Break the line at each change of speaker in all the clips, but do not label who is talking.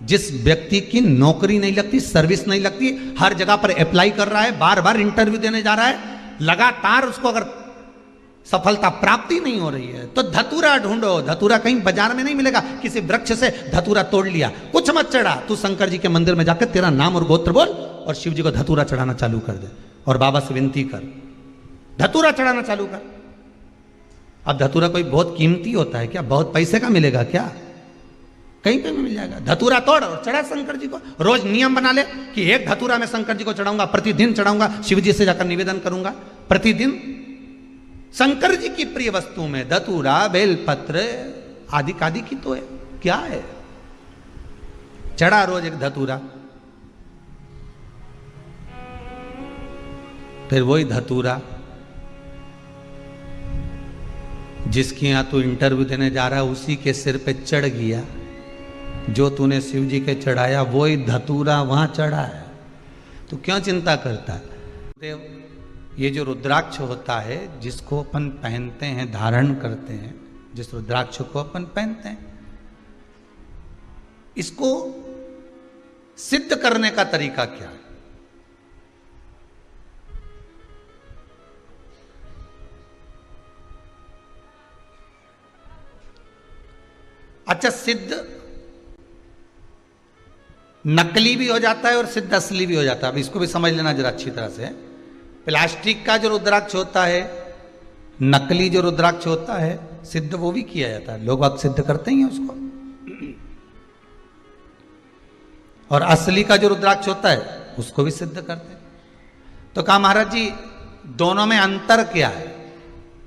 जिस व्यक्ति की नौकरी नहीं लगती, सर्विस नहीं लगती, हर जगह पर अप्लाई कर रहा है, बार बार इंटरव्यू देने जा रहा है, लगातार उसको अगर सफलता प्राप्ति नहीं हो रही है तो धतूरा ढूंढो। धतूरा कहीं बाजार में नहीं मिलेगा, किसी वृक्ष से धतूरा तोड़ लिया, कुछ मत चढ़ा, तू शंकर जी के मंदिर में जाकर तेरा नाम और गोत्र बोल और शिव जी को धतूरा चढ़ाना चालू कर दे और बाबा से विनती कर, धतूरा चढ़ाना चालू कर। अब धतूरा कोई बहुत कीमती होता है क्या? बहुत पैसे का मिलेगा क्या? कहीं पे भी मिल जाएगा। धतूरा तोड़ और चढ़ा शंकर जी को। रोज नियम बना ले कि एक धतूरा मैं शंकर जी को चढ़ाऊंगा, प्रतिदिन चढ़ाऊंगा, शिव जी से जाकर निवेदन करूंगा प्रतिदिन। शंकर जी की प्रिय वस्तु में धतूरा, बेलपत्र आदि कादि की तो है, क्या है? चढ़ा रोज एक धतूरा, फिर वही धतूरा जिसके यहां तू इंटरव्यू देने जा रहा है उसी के सिर पे चढ़ गया। जो तूने शिव जी के चढ़ाया वही धतूरा वहां चढ़ा है, तो क्यों चिंता करता है? देव, ये जो रुद्राक्ष होता है जिसको अपन पहनते हैं, धारण करते हैं, जिस रुद्राक्ष को अपन पहनते हैं, इसको सिद्ध करने का तरीका क्या है? अच्छा, सिद्ध नकली भी हो जाता है और सिद्ध असली भी हो जाता है। अब इसको भी समझ लेना जरा अच्छी तरह से। प्लास्टिक का जो रुद्राक्ष होता है, नकली जो रुद्राक्ष होता है, सिद्ध वो भी किया जाता है, लोग अब सिद्ध करते ही हैं उसको। और असली का जो रुद्राक्ष होता है उसको भी सिद्ध करते हैं। तो कहा महाराज जी दोनों में अंतर क्या है?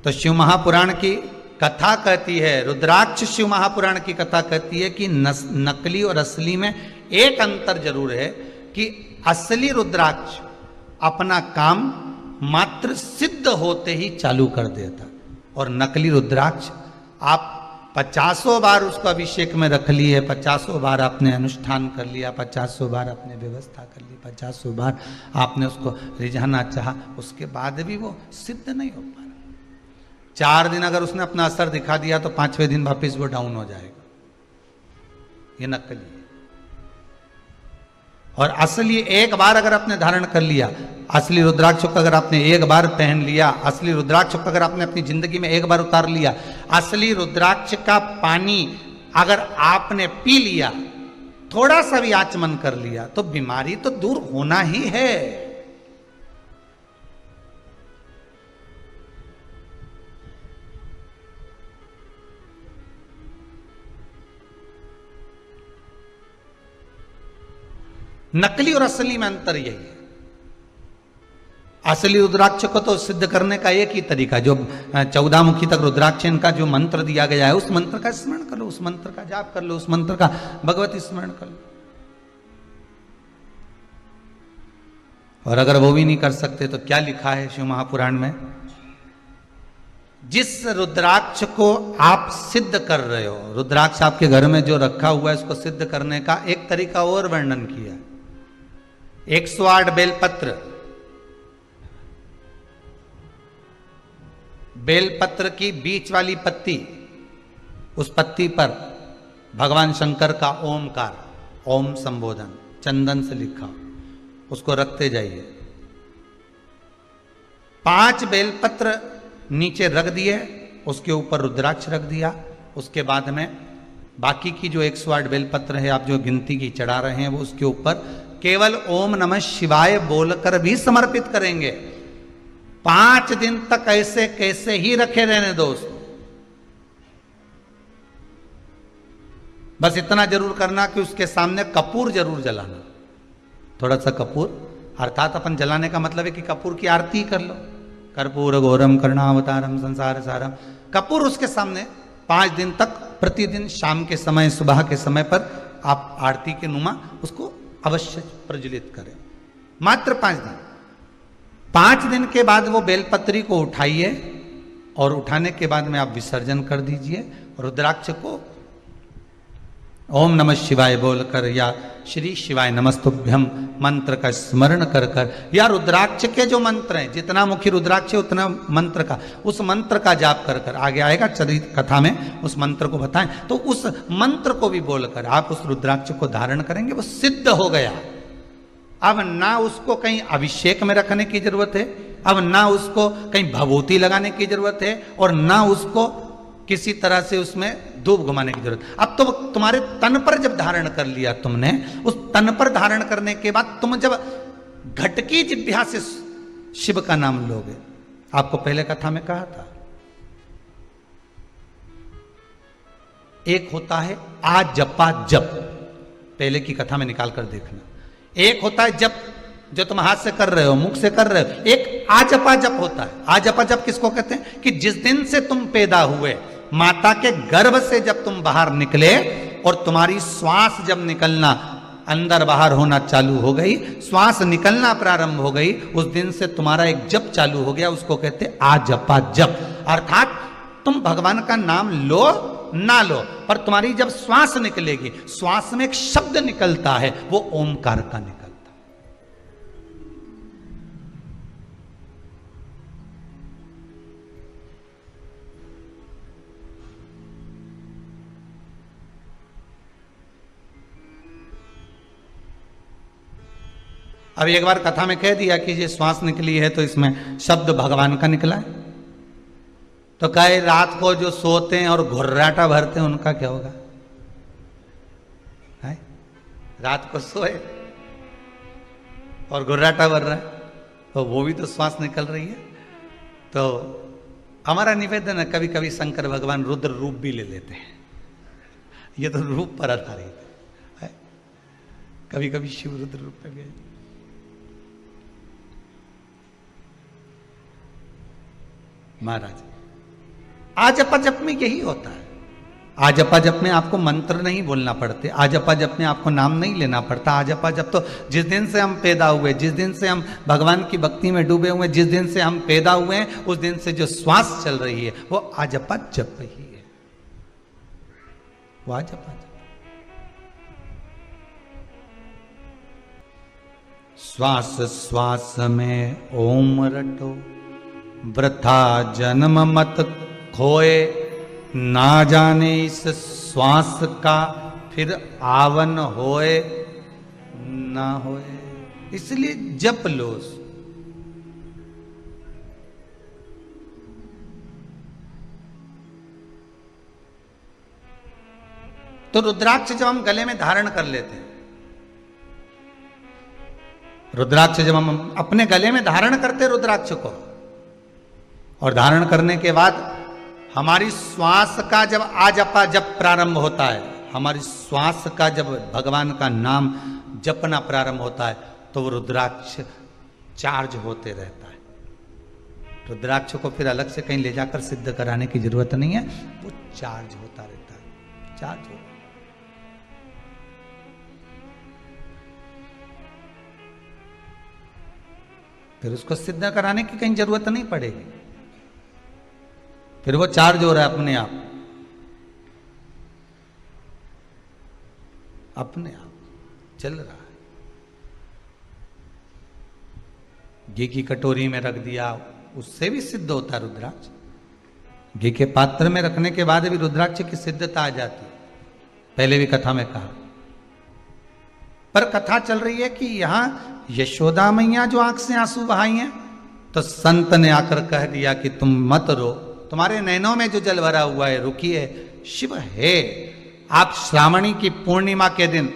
तो शिव महापुराण की कथा कहती है, रुद्राक्ष शिव महापुराण की कथा कहती है कि नकली और असली में एक अंतर जरूर है कि असली रुद्राक्ष अपना काम मात्र सिद्ध होते ही चालू कर देता, और नकली रुद्राक्ष आप 50 बार उसको अभिषेक में रख लिए, 50 बार आपने अनुष्ठान कर लिया, 50 बार आपने व्यवस्था कर ली, 50 बार आपने उसको रिझाना चाहा, उसके बाद भी वो सिद्ध नहीं हो पा रहा। 4 दिन अगर उसने अपना असर दिखा दिया तो 5वें दिन वापिस वो डाउन हो जाएगा। ये नकली है। और असली एक बार अगर आपने धारण कर लिया, असली रुद्राक्ष को अगर आपने एक बार पहन लिया, असली रुद्राक्ष को अगर आपने अपनी जिंदगी में एक बार उतार लिया, असली रुद्राक्ष का पानी अगर आपने पी लिया, थोड़ा सा भी आचमन कर लिया, तो बीमारी तो दूर होना ही है। नकली और असली में अंतर यही है। असली रुद्राक्ष को तो सिद्ध करने का एक ही तरीका, जो 14 मुखी तक रुद्राक्ष का जो मंत्र दिया गया है, उस मंत्र का स्मरण कर लो, उस मंत्र का जाप कर लो, उस मंत्र का भगवती स्मरण कर लो। और अगर वो भी नहीं कर सकते तो क्या लिखा है शिव महापुराण में? जिस रुद्राक्ष को आप सिद्ध कर रहे हो, रुद्राक्ष आपके घर में जो रखा हुआ है, उसको सिद्ध करने का एक तरीका और वर्णन किया। 108 बेलपत्र, बेलपत्र की बीच वाली पत्ती, उस पत्ती पर भगवान शंकर का ओमकार, ओम संबोधन चंदन से लिखा, उसको रखते जाइए। 5 बेलपत्र नीचे रख दिए, उसके ऊपर रुद्राक्ष रख दिया। उसके बाद में बाकी की जो 108 बेलपत्र है, आप जो गिनती की चढ़ा रहे हैं, वो उसके ऊपर केवल ओम नमः शिवाय बोलकर भी समर्पित करेंगे। 5 दिन तक ऐसे कैसे ही रखे रहने दो उसको। बस इतना जरूर करना कि उसके सामने कपूर जरूर जलाना, थोड़ा सा कपूर, अर्थात अपन जलाने का मतलब है कि कपूर की आरती कर लो। कर्पूर घोरम करुणावतारम संसार सारम, कपूर उसके सामने 5 दिन तक प्रतिदिन शाम के समय, सुबह के समय पर आप आरती के नुमा उसको अवश्य प्रज्वलित करें। मात्र 5 दिन। 5 दिन के बाद वो बेलपत्री को उठाइए और उठाने के बाद में आप विसर्जन कर दीजिए। रुद्राक्ष को ओम नमः शिवाय बोलकर या श्री शिवाय नमस्तुभ्यम मंत्र का स्मरण कर कर, या रुद्राक्ष के जो मंत्र हैं, जितना मुखी रुद्राक्ष है उतना मंत्र का, उस मंत्र का जाप कर कर, आगे आएगा चरित कथा में उस मंत्र को बताएं, तो उस मंत्र को भी बोलकर आप उस रुद्राक्ष को धारण करेंगे, वो सिद्ध हो गया। अब ना उसको कहीं अभिषेक में रखने की जरूरत है, अब ना उसको कहीं भभूति लगाने की जरूरत है, और ना उसको किसी तरह से उसमें धूप घुमाने की जरूरत। अब तो तुम्हारे तन पर जब धारण कर लिया तुमने, उस तन पर धारण करने के बाद तुम जब घटकी जिह्वा से शिव का नाम लोगे, आपको पहले कथा में कहा था, एक होता है आ जपा जप, पहले की कथा में निकाल कर देखना, एक होता है जप जो तुम हाथ से कर रहे हो, मुख से कर रहे हो, एक आजपा जप होता है। आजपा जप किसको कहते हैं? कि जिस दिन से तुम पैदा हुए, माता के गर्भ से जब तुम बाहर निकले और तुम्हारी श्वास जब निकलना अंदर बाहर होना चालू हो गई, श्वास निकलना प्रारंभ हो गई, उस दिन से तुम्हारा एक जप चालू हो गया, उसको कहते हैं आजपा जप। अर्थात तुम भगवान का नाम लो ना लो, पर तुम्हारी जब श्वास निकलेगी, श्वास में एक शब्द निकलता है, वो ओमकार का निकलता है। अब एक बार कथा में कह दिया कि ये श्वास निकली है तो इसमें शब्द भगवान का निकला है, तो कहे रात को जो सोते हैं और घुर्राटा भरते हैं उनका क्या होगा? है? रात को सोए और घुर्राटा भर रहा है, तो वो भी तो श्वास निकल रही है। तो हमारा निवेदन है, कभी कभी शंकर भगवान रुद्र रूप भी ले लेते हैं, ये तो रूप पर आधारित है, कभी कभी शिव रुद्र रूप पे भी। महाराज आजपा जप में यही होता है। आजपा जप में आपको मंत्र नहीं बोलना पड़ते, आजपा जप में आपको नाम नहीं लेना पड़ता। आजपा जप तो जिस दिन से हम पैदा हुए, जिस दिन से हम भगवान की भक्ति में डूबे हुए, जिस दिन से हम पैदा हुए हैं, उस दिन से जो श्वास चल रही है वो आजपा जप ही है, वो आजपा जप। श्वास श्वास में ओम रटो, वृथा जन्म मत खोए, ना जाने इस श्वास का फिर आवन होए ना होए। इसलिए जप लो। तो रुद्राक्ष जब हम गले में धारण कर लेते हैं, रुद्राक्ष जब हम अपने गले में धारण करते हैं रुद्राक्ष को, और धारण करने के बाद हमारी श्वास का जब आजपा जप प्रारंभ होता है, हमारी श्वास का जब भगवान का नाम जपना प्रारंभ होता है, तो वो रुद्राक्ष चार्ज होते रहता है। रुद्राक्ष को फिर अलग से कहीं ले जाकर सिद्ध कराने की जरूरत नहीं है, वो चार्ज होता रहता है, चार्ज होता है। फिर उसको सिद्ध कराने की कहीं जरूरत नहीं पड़ेगी, फिर वो चार्ज हो रहा है अपने आप, अपने आप चल रहा है। घी की कटोरी में रख दिया, उससे भी सिद्ध होता है रुद्राक्ष। घी के पात्र में रखने के बाद भी रुद्राक्ष की सिद्धता आ जाती है, पहले भी कथा में कहा। पर कथा चल रही है कि यहां यशोदा मैया जो आंख से आंसू बहाई हैं, तो संत ने आकर कह दिया कि तुम मत रो, तुम्हारे नैनों में जो जल भरा हुआ है रुकिए, शिव है। आप श्रावणी की पूर्णिमा के दिन,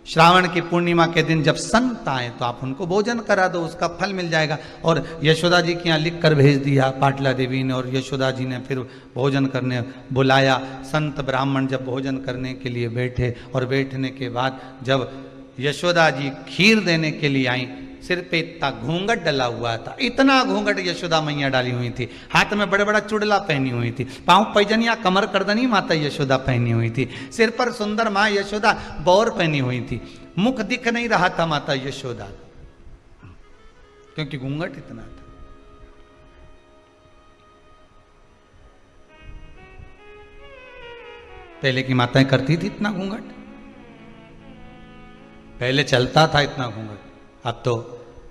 श्रावण की पूर्णिमा के दिन जब संत आए तो आप उनको भोजन करा दो, उसका फल मिल जाएगा। और यशोदा जी के यहाँ लिख कर भेज दिया पाटला देवी ने, और यशोदा जी ने फिर भोजन करने बुलाया। संत ब्राह्मण जब भोजन करने के लिए बैठे, और बैठने के बाद जब यशोदा जी खीर देने के लिए आई, सिर पे इतना घूंघट डला हुआ था, इतना घूंघट यशोदा मैया डाली हुई थी, हाथ में बड़े बड़ा चुड़ला पहनी हुई थी, पांव पैजनिया कमर करदनी माता यशोदा पहनी हुई थी, सिर पर सुंदर माँ यशोदा बौर पहनी हुई थी, मुख दिख नहीं रहा था माता यशोदा, क्योंकि घूंघट इतना था। पहले की माताएं करती थी इतना घूंघट? पहले चलता था इतना घूंघट, अब तो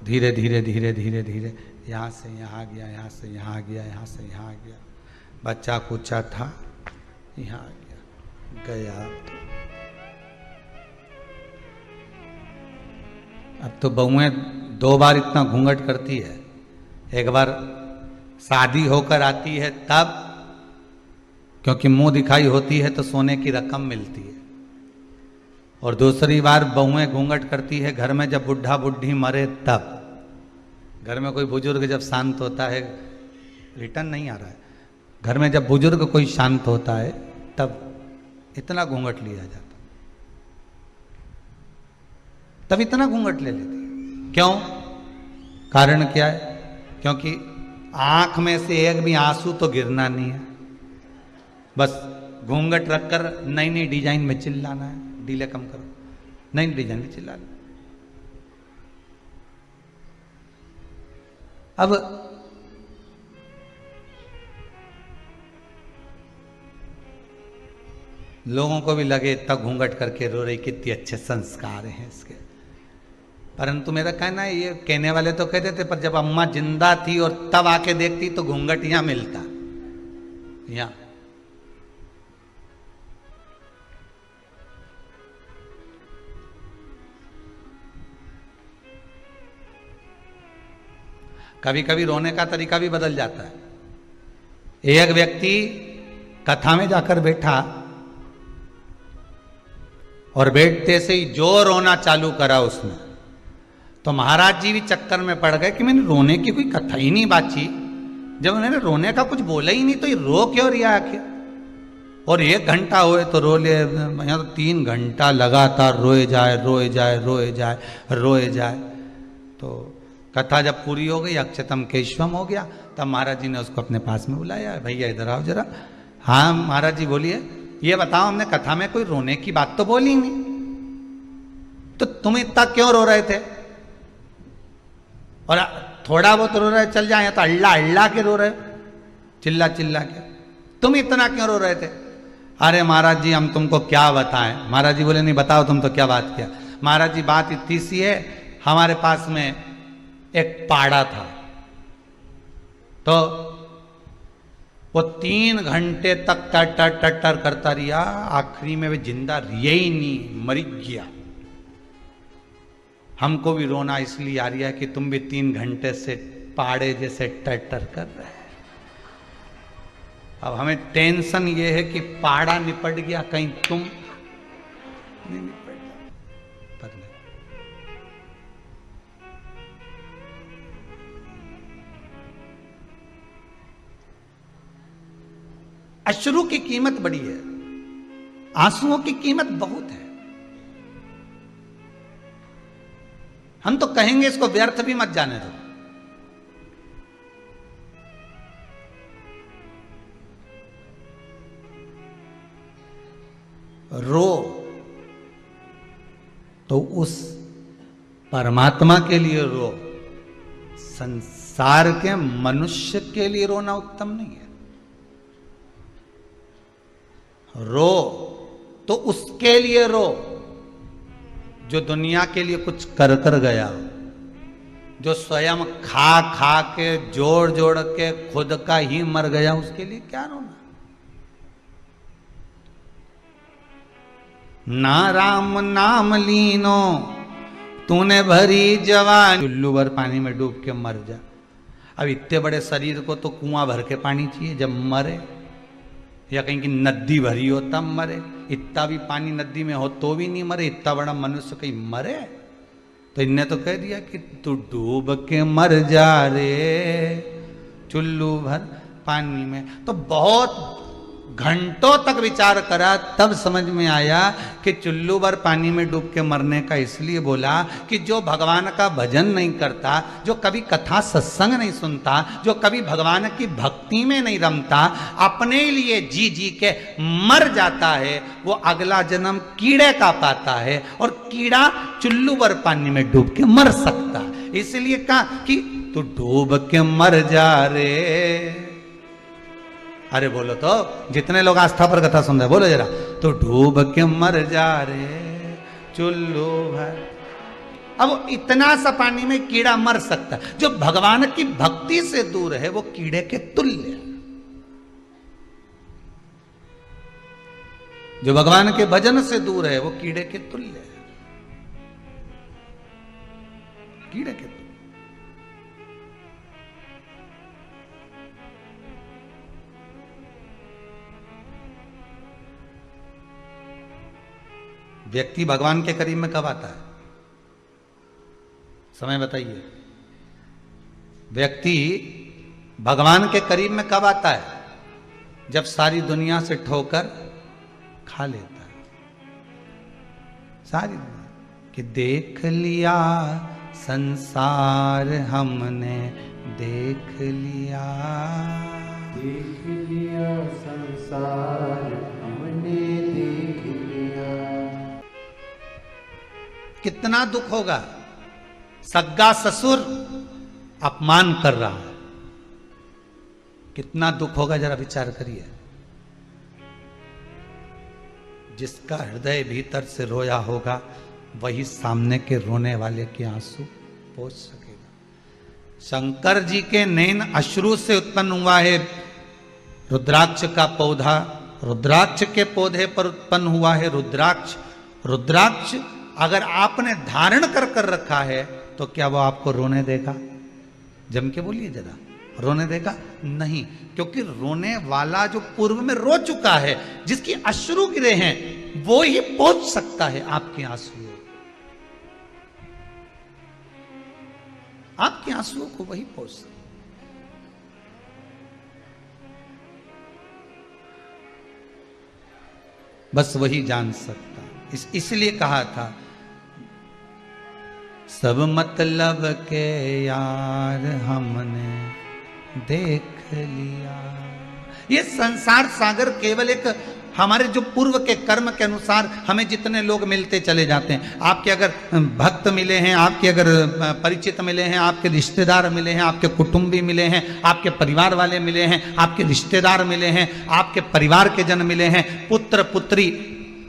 धीरे धीरे धीरे धीरे धीरे यहाँ से यहाँ गया, यहाँ से यहाँ गया, यहाँ से यहाँ गया। बच्चा कुचा था, यहाँ गया गया। अब तो बहुएं 2 बार इतना घूंघट करती है। एक बार शादी होकर आती है तब, क्योंकि मुंह दिखाई होती है तो सोने की रकम मिलती है। और दूसरी बार बहुएं घूंघट करती है घर में जब बुढ़ा बुढ़ी मरे तब। घर में कोई बुजुर्ग जब शांत होता है, रिटर्न नहीं आ रहा है, घर में जब बुजुर्ग कोई शांत होता है तब इतना घूंघट लिया जाता, तब इतना घूंघट ले लेती है। क्यों? कारण क्या है? क्योंकि आंख में से एक भी आंसू तो गिरना नहीं है, बस घूंघट रखकर नई नई डिजाइन में चिल्लाना है। डीले कम करो, नई डिजाइन में चिल्लाना। अब लोगों को भी लगे तब घूंघट करके रो रही, कितने अच्छे संस्कार हैं इसके। परंतु मेरा कहना है, ये कहने वाले तो कहते थे, पर जब अम्मा जिंदा थी और तब आके देखती तो घूंघट यहां मिलता, यहां। कभी कभी रोने का तरीका भी बदल जाता है। एक व्यक्ति कथा में जाकर बैठा और बैठते से ही जो रोना चालू करा उसने, तो महाराज जी भी चक्कर में पड़ गए कि मैंने रोने की कोई कथा ही नहीं बाची। जब उन्होंने रोने का कुछ बोला ही नहीं तो ये रो क्यों रिया आखिर? और 1 घंटा हुए तो रो ले, यहाँ तो 3 घंटा लगातार रोए जाए रोए जाए रोए जाए रोए जाए। तो कथा जब पूरी हो गई, अक्षतम केशवम हो गया, तब महाराज जी ने उसको अपने पास में बुलाया, भैया इधर आओ जरा। हाँ महाराज जी बोलिए, ये बताओ हमने कथा में कोई रोने की बात तो बोली नहीं, तो तुम इतना क्यों रो रहे थे? और थोड़ा बहुत रो रहे चल जाए तो अल्लाह अल्लाह के रो रहे, चिल्ला चिल्ला के, तुम इतना क्यों रो रहे थे? अरे महाराज जी हम तुमको क्या बताएं। महाराज जी बोले नहीं बताओ तुम तो क्या बात किया। महाराज जी बात इतनी सी है, हमारे पास में एक पाड़ा था, तो वो 3 घंटे तक टटर टटर करता रहा, आखिरी में वे जिंदा रिया ही नहीं, मर गया। हमको भी रोना इसलिए आ रहा है कि तुम भी 3 घंटे से पाड़े जैसे टटर कर रहे हैं। अब हमें टेंशन ये है कि पाड़ा निपट गया, कहीं तुम नहीं निपट गया। अश्रु की कीमत बड़ी है, आंसुओं की कीमत बहुत है। हम तो कहेंगे इसको व्यर्थ भी मत जाने दो। रो तो उस परमात्मा के लिए रो, संसार के मनुष्य के लिए रोना उत्तम नहीं है। रो तो उसके लिए रो जो दुनिया के लिए कुछ कर कर गया, जो स्वयं खा खा के जोड़ जोड़ के खुद का ही मर गया, उसके लिए क्या रोना? ना राम नाम लीनो तूने भरी जवान, चुल्लू भर पानी में डूब के मर जा। अब इतने बड़े शरीर को तो कुआं भर के पानी चाहिए जब मरे, या कहीं की नदी भरी हो तब मरे। इतना भी पानी नदी में हो तो भी नहीं मरे, इतना बड़ा मनुष्य कहीं मरे? तो इनने तो कह दिया कि तू डूब के मर जा रे चुल्लू भर पानी में। तो बहुत घंटों तक विचार करा, तब समझ में आया कि चुल्लू भर पानी में डूब के मरने का इसलिए बोला कि जो भगवान का भजन नहीं करता, जो कभी कथा सत्संग नहीं सुनता, जो कभी भगवान की भक्ति में नहीं रमता, अपने लिए जी जी के मर जाता है, वो अगला जन्म कीड़े का पाता है। और कीड़ा चुल्लू भर पानी में डूब के मर सकता, इसलिए कहा कि तू डूब के मर जा रे। अरे बोलो तो, जितने लोग आस्था पर कथा सुन रहे बोलो जरा, तो डूब के मर जा रे चुल्लू भर। अब इतना सा पानी में कीड़ा मर सकता है। जो भगवान की भक्ति से दूर है वो कीड़े के तुल्य है। जो भगवान के भजन से दूर है वो कीड़े के तुल्य है। कीड़े के तुल्य। व्यक्ति भगवान के करीब में कब आता है? समय बताइए। व्यक्ति भगवान के करीब में कब आता है? जब सारी दुनिया से ठोकर खा लेता है। सारी दुनिया कि देख लिया संसार हमने, देख लिया,
देख लिया संसार हमने, देख लिया।
कितना दुख होगा। सग्गा ससुर अपमान कर रहा है, कितना दुख होगा जरा विचार करिए। जिसका हृदय भीतर से रोया होगा वही सामने के रोने वाले के आंसू पोंछ सकेगा। शंकर जी के नैन अश्रु से उत्पन्न हुआ है रुद्राक्ष का पौधा। रुद्राक्ष के पौधे पर उत्पन्न हुआ है रुद्राक्ष। रुद्राक्ष अगर आपने धारण कर रखा है तो क्या वो आपको रोने देगा? जम के बोलिए जरा, रोने देगा? नहीं, क्योंकि रोने वाला जो पूर्व में रो चुका है, जिसकी अश्रु गिरे हैं, वो ही पहुंच सकता है आपके आंसुओं। आपके आंसुओं को वही पहुंच सकता। बस वही जान सकता। इसलिए कहा था सब मतलब के यार हमने देख लिया। ये संसार सागर केवल एक हमारे जो पूर्व के कर्म के अनुसार हमें जितने लोग मिलते चले जाते हैं। आपके अगर भक्त मिले हैं, आपके अगर परिचित मिले हैं, आपके रिश्तेदार मिले हैं, आपके कुटुंबी मिले हैं, आपके परिवार वाले मिले हैं, आपके रिश्तेदार मिले हैं, आपके परिवार के जन मिले हैं, पुत्र पुत्री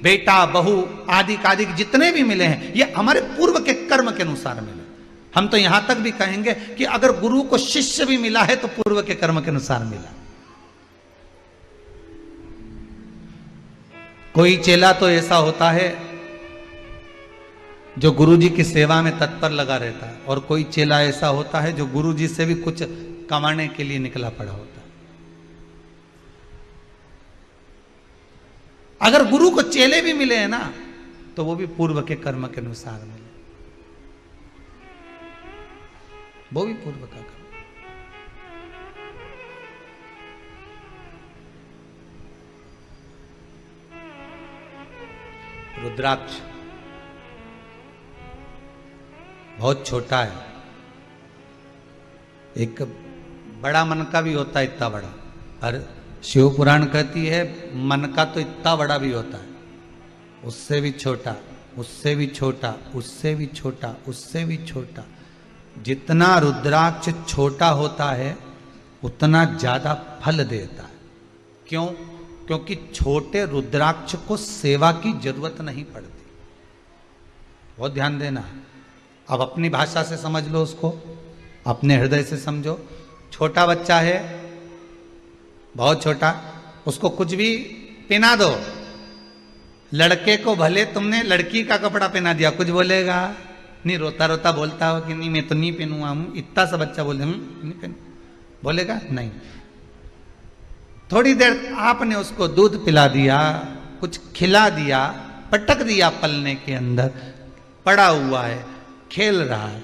बेटा बहू आदि कादिक जितने भी मिले हैं, ये हमारे पूर्व के कर्म के अनुसार मिले। हम तो यहां तक भी कहेंगे कि अगर गुरु को शिष्य भी मिला है तो पूर्व के कर्म के अनुसार मिला। कोई चेला तो ऐसा होता है जो गुरुजी की सेवा में तत्पर लगा रहता है, और कोई चेला ऐसा होता है जो गुरुजी से भी कुछ कमाने के लिए निकला पड़ा होता है। अगर गुरु को चेले भी मिले हैं ना तो वो भी पूर्व के कर्म के अनुसार मिले, वो भी पूर्व का कर्म। रुद्राक्ष बहुत छोटा है। एक बड़ा मन का भी होता है, इतना बड़ा, और शिव पुराण कहती है मन का तो इतना बड़ा भी होता है, उससे भी छोटा, उससे भी छोटा, उससे भी छोटा, उससे भी छोटा। जितना रुद्राक्ष छोटा होता है उतना ज्यादा फल देता है। क्यों? क्योंकि छोटे रुद्राक्ष को सेवा की जरूरत नहीं पड़ती। बहुत ध्यान देना। अब अपनी भाषा से समझ लो उसको, अपने हृदय से समझो। छोटा बच्चा है, बहुत छोटा, उसको कुछ भी पहना दो। लड़के को भले तुमने लड़की का कपड़ा पहना दिया, कुछ बोलेगा नहीं? रोता रोता बोलता हो कि नहीं मैं तो नहीं पहनूंगा हूं। इतना सा बच्चा बोले नहीं पहन, बोलेगा नहीं। थोड़ी देर आपने उसको दूध पिला दिया, कुछ खिला दिया, पटक दिया पलने के अंदर, पड़ा हुआ है, खेल रहा है,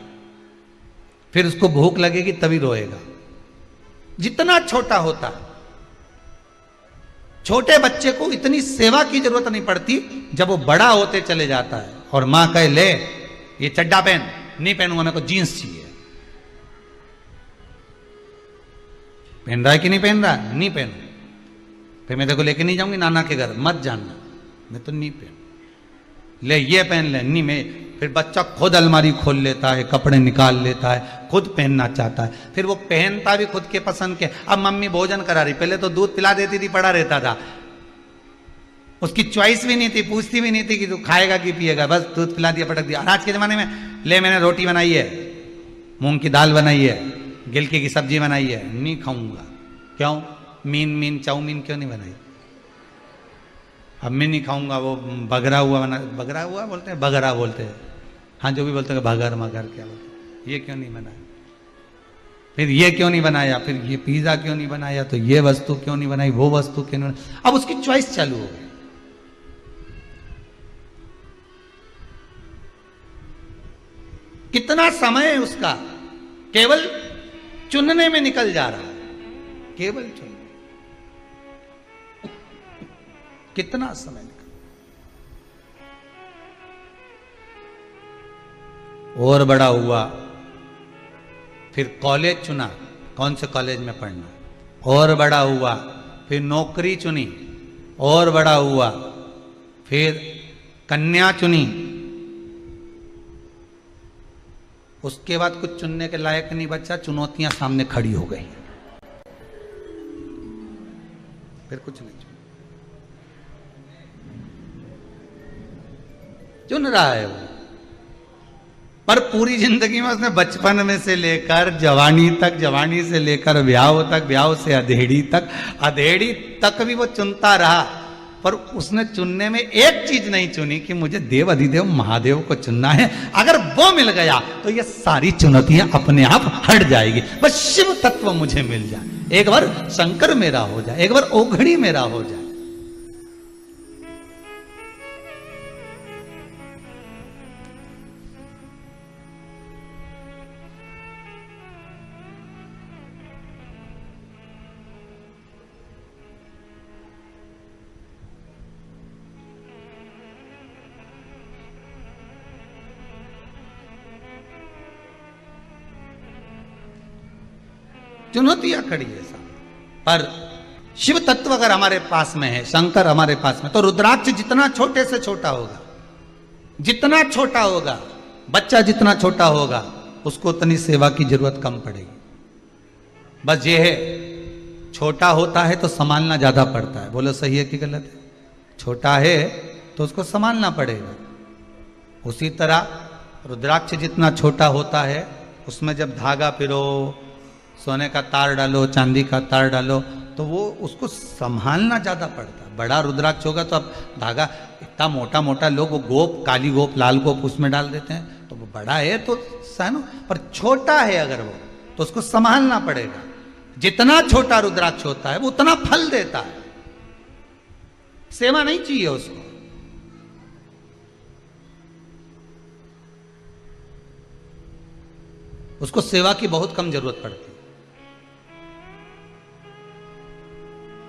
फिर उसको भूख लगेगी तभी रोएगा। जितना छोटा होता, छोटे बच्चे को इतनी सेवा की जरूरत नहीं पड़ती। जब वो बड़ा होते चले जाता है और मां कहे ले ये चड्डा पहन, नहीं पहनूंगा, मेरे को जींस चाहिए। पहन रहा है कि नहीं पहन रहा? नहीं पहनू, फिर मैं देखो लेके नहीं जाऊंगी नाना के घर, मत जानना, मैं तो नहीं पहन। ले ये पहन ले, नहीं मैं। फिर बच्चा खुद अलमारी खोल लेता है, कपड़े निकाल लेता है, खुद पहनना चाहता है, फिर वो पहनता भी खुद के पसंद के। अब मम्मी भोजन करा रही, पहले तो दूध पिला देती थी, पड़ा रहता था, उसकी चॉइस भी नहीं थी, पूछती भी नहीं थी कि तू खाएगा कि पिएगा, बस दूध पिला दिया, पटक दिया। और आज के जमाने में ले मैंने रोटी बनाई है, मूंग की दाल बनाई है, गिलकी की सब्जी बनाई है, नहीं खाऊंगा। क्यों? मीन चाउमीन क्यों नहीं बनाई? अब मैं नहीं खाऊंगा, वो बगरा हुआ बना, बगरा हुआ बोलते हैं, बगरा बोलते हैं, हाँ जो भी बोलते हैं, भगर मगर क्या बोलते हैं, ये क्यों नहीं बनाया, फिर ये क्यों नहीं बनाया, फिर ये पिज्जा क्यों नहीं बनाया, तो ये वस्तु क्यों नहीं बनाई, वो वस्तु क्यों नहीं बनाई। अब उसकी चॉइस चालू हो गई। कितना समय उसका केवल चुनने में निकल जा रहा है, केवल चुनने, कितना समय निकल। और बड़ा हुआ, फिर कॉलेज चुना, कौन से कॉलेज में पढ़ना, और बड़ा हुआ, फिर नौकरी चुनी, और बड़ा हुआ, फिर कन्या चुनी, उसके बाद कुछ चुनने के लायक नहीं बचा, चुनौतियां सामने खड़ी हो गई, फिर कुछ नहीं चुन रहा है वो। पर पूरी जिंदगी में उसने बचपन में से लेकर जवानी तक, जवानी से लेकर ब्याह तक, ब्याह से अधेड़ी तक, अधेड़ी तक भी वो चुनता रहा। पर उसने चुनने में एक चीज नहीं चुनी कि मुझे देव अधिदेव महादेव को चुनना है। अगर वो मिल गया तो ये सारी चुनौतियां अपने आप हट जाएगी। बस शिव तत्व मुझे मिल जाए, एक बार शंकर मेरा हो जाए, एक बार ओघड़ी मेरा हो जाए। चुनौतियां खड़ी है सामने, पर शिव तत्व अगर हमारे पास में है, शंकर हमारे पास में, तो रुद्राक्ष जितना छोटे से छोटा होगा, जितना छोटा होगा, बच्चा जितना छोटा होगा, उसको उतनी सेवा की जरूरत कम पड़ेगी। बस ये है, छोटा होता है तो संभालना ज्यादा पड़ता है। बोलो सही है कि गलत है? छोटा है तो उसको संभालना पड़ेगा। उसी तरह रुद्राक्ष जितना छोटा होता है, उसमें जब धागा पिरो, सोने का तार डालो, चांदी का तार डालो, तो वो उसको संभालना ज्यादा पड़ता है। बड़ा रुद्राक्ष होगा तो अब धागा इतना मोटा मोटा, लोग वो गोप, काली गोप, लाल गोप उसमें डाल देते हैं, तो वो बड़ा है तो सनो, पर छोटा है अगर वो, तो उसको संभालना पड़ेगा। जितना छोटा रुद्राक्ष होता है वो उतना फल देता है। सेवा नहीं चाहिए उसको। उसको सेवा की बहुत कम जरूरत पड़ती है।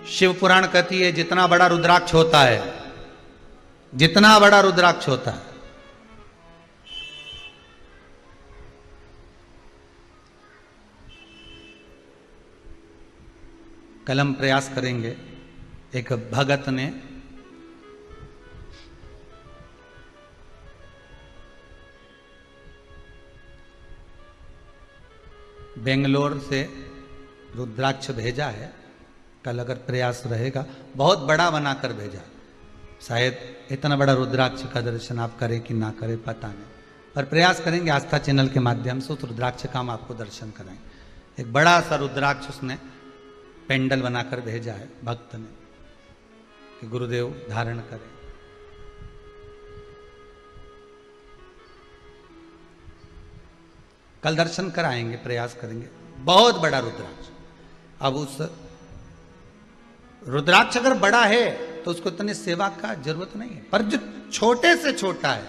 शिव पुराण कहती है जितना बड़ा रुद्राक्ष होता है, जितना बड़ा रुद्राक्ष होता है, कल हम प्रयास करेंगे। एक भगत ने बेंगलोर से रुद्राक्ष भेजा है, कल अगर प्रयास रहेगा, बहुत बड़ा बनाकर भेजा। शायद इतना बड़ा रुद्राक्ष का दर्शन आप करें कि ना करें पता नहीं, पर प्रयास करेंगे आस्था चैनल के माध्यम से उस रुद्राक्ष का हम आपको दर्शन कराएंगे। एक बड़ा सा रुद्राक्ष उसने पेंडल बनाकर भेजा है भक्त ने कि गुरुदेव धारण करें। कल दर्शन कराएंगे, प्रयास करेंगे। बहुत बड़ा रुद्राक्ष। अब उस रुद्राक्ष अगर बड़ा है तो उसको इतनी सेवा का जरूरत नहीं है, पर जो छोटे से छोटा है,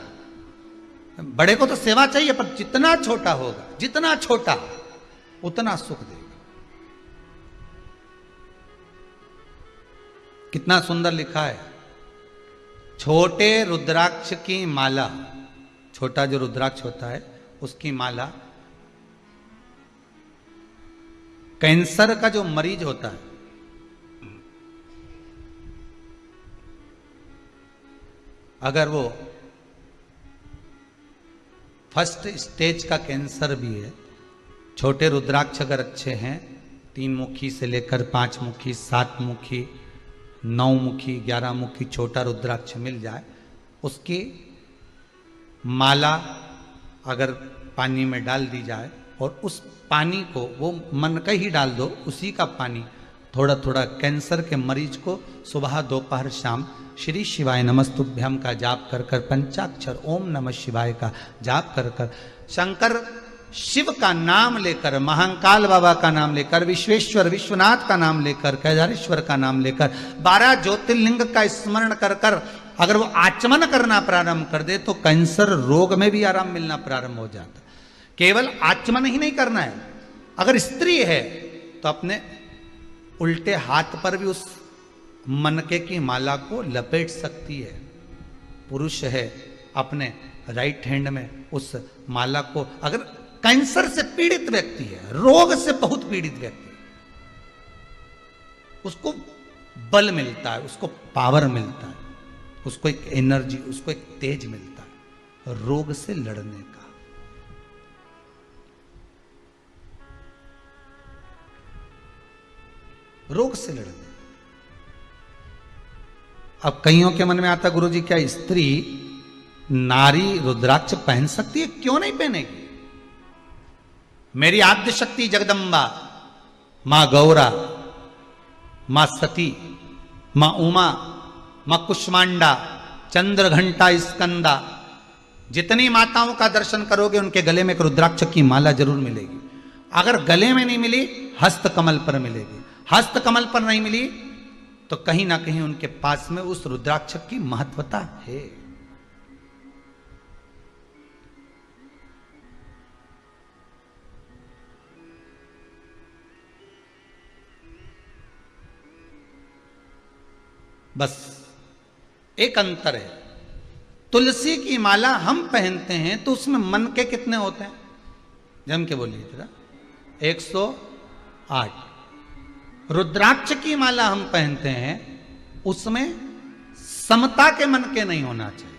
बड़े को तो सेवा चाहिए, पर जितना छोटा होगा, जितना छोटा उतना सुख देगा। कितना सुंदर लिखा है, छोटे रुद्राक्ष की माला, छोटा जो रुद्राक्ष होता है उसकी माला कैंसर का जो मरीज होता है, अगर वो फर्स्ट स्टेज का कैंसर भी है, छोटे रुद्राक्ष अगर अच्छे हैं, 3 मुखी से लेकर 5 मुखी, 7 मुखी, 9 मुखी 11 मुखी छोटा रुद्राक्ष मिल जाए, उसकी माला अगर पानी में डाल दी जाए और उस पानी को वो मन का ही डाल दो, उसी का पानी थोड़ा थोड़ा कैंसर के मरीज को सुबह दोपहर शाम श्री शिवाय नमस्तुभ्यम का जाप कर कर, पंचाक्षर ओम नमः शिवाय का जाप कर कर, शंकर शिव का नाम लेकर, महाकाल बाबा का नाम लेकर, विश्वेश्वर विश्वनाथ का नाम लेकर, केदारेश्वर का नाम लेकर, 12 ज्योतिर्लिंग का स्मरण कर कर अगर वो आचमन करना प्रारंभ कर दे तो कैंसर रोग में भी आराम मिलना प्रारंभ हो जाता। केवल आचमन ही नहीं करना है, अगर स्त्री है तो अपने उल्टे हाथ पर भी उस मनके की माला को लपेट सकती है। पुरुष है अपने राइट हैंड में उस माला को, अगर कैंसर से पीड़ित व्यक्ति है, रोग से बहुत पीड़ित व्यक्ति है, उसको बल मिलता है, उसको पावर मिलता है, उसको एक एनर्जी, उसको एक तेज मिलता है रोग से लड़ने का। रोग से लड़ने। अब कईयों के मन में आता, गुरुजी क्या स्त्री नारी रुद्राक्ष पहन सकती है? क्यों नहीं पहनेगी? मेरी आद्य शक्ति जगदम्बा, मां गौरा, मां सती, मां उमा, मां कुष्मांडा, चंद्र घंटा स्कंदा, जितनी माताओं का दर्शन करोगे उनके गले में एक रुद्राक्ष की माला जरूर मिलेगी। अगर गले में नहीं मिली, हस्त कमल पर मिलेगी। हस्त कमल पर नहीं मिली तो कहीं ना कहीं उनके पास में उस रुद्राक्ष की महत्वता है। बस एक अंतर है, तुलसी की माला हम पहनते हैं तो उसमें मन के कितने होते हैं? जम के बोलिए जरा। 108। रुद्राक्ष की माला हम पहनते हैं, उसमें समता के मन के नहीं होना चाहिए।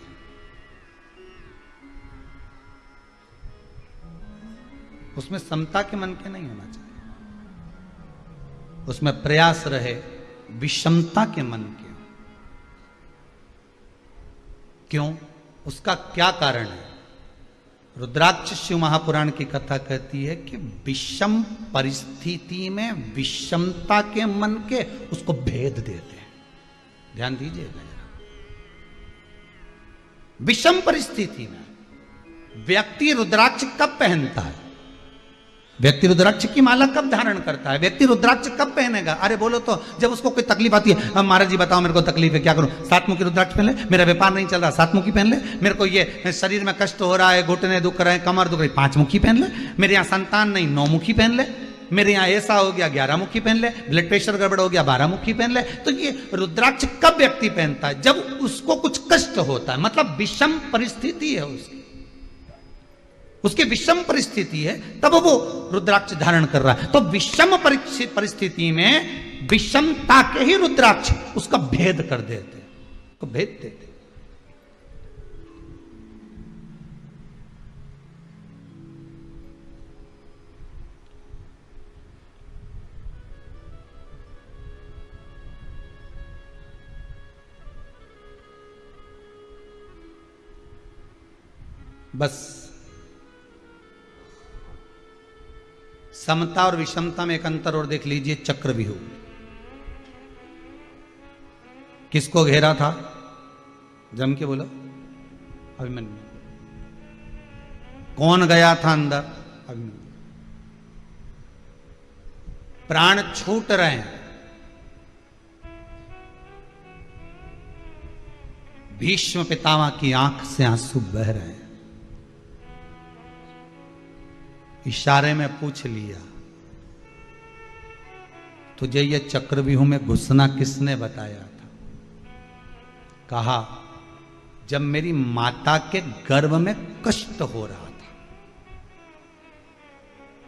उसमें समता के मन के नहीं होना चाहिए, उसमें प्रयास रहे विषमता के मन के। क्यों? उसका क्या कारण है? रुद्राक्ष शिव महापुराण की कथा कहती है कि विषम परिस्थिति में विषमता के मन के उसको भेद देते हैं। ध्यान दीजिएगा जरा। विषम परिस्थिति में व्यक्ति रुद्राक्ष कब पहनता है? व्यक्ति रुद्राक्ष की माला कब धारण करता है? व्यक्ति रुद्राक्ष कब पहनेगा? अरे बोलो तो, जब उसको कोई तकलीफ आती है। अब महाराज जी बताओ मेरे को तकलीफ है, क्या करूं? 7 मुखी रुद्राक्ष पहन ले, मेरा व्यापार नहीं चल रहा, 7 मुखी पहन ले। मेरे को ये शरीर में कष्ट हो रहा है, घुटने दुख रहे हैं, कमर दुख रही, 5 मुखी पहन ले। मेरे यहाँ संतान नहीं, 9 मुखी पहन ले। मेरे यहाँ ऐसा हो गया, 11 मुखी पहन ले। ब्लड प्रेशर गड़बड़ हो गया, 12 मुखी पहन ले। तो ये रुद्राक्ष कब व्यक्ति पहनता है? जब उसको कुछ कष्ट होता है, मतलब विषम परिस्थिति है उसकी विषम परिस्थिति है, तब वो रुद्राक्ष धारण कर रहा है। तो विषम परिस्थिति में विषमता के ही रुद्राक्ष उसका भेद कर देते, उसको भेद देते। बस समता और विषमता में एक अंतर और देख लीजिए। चक्रव्यूह किसको घेरा था? जम के बोलो। अभिमन्यु। कौन गया था अंदर? अभिमन्यु। प्राण छूट रहे हैं, भीष्म पितामह की आंख से आंसू बह रहे हैं। इशारे में पूछ लिया, तुझे ये चक्रव्यूह में घुसना किसने बताया था? कहा, जब मेरी माता के गर्भ में कष्ट हो रहा था,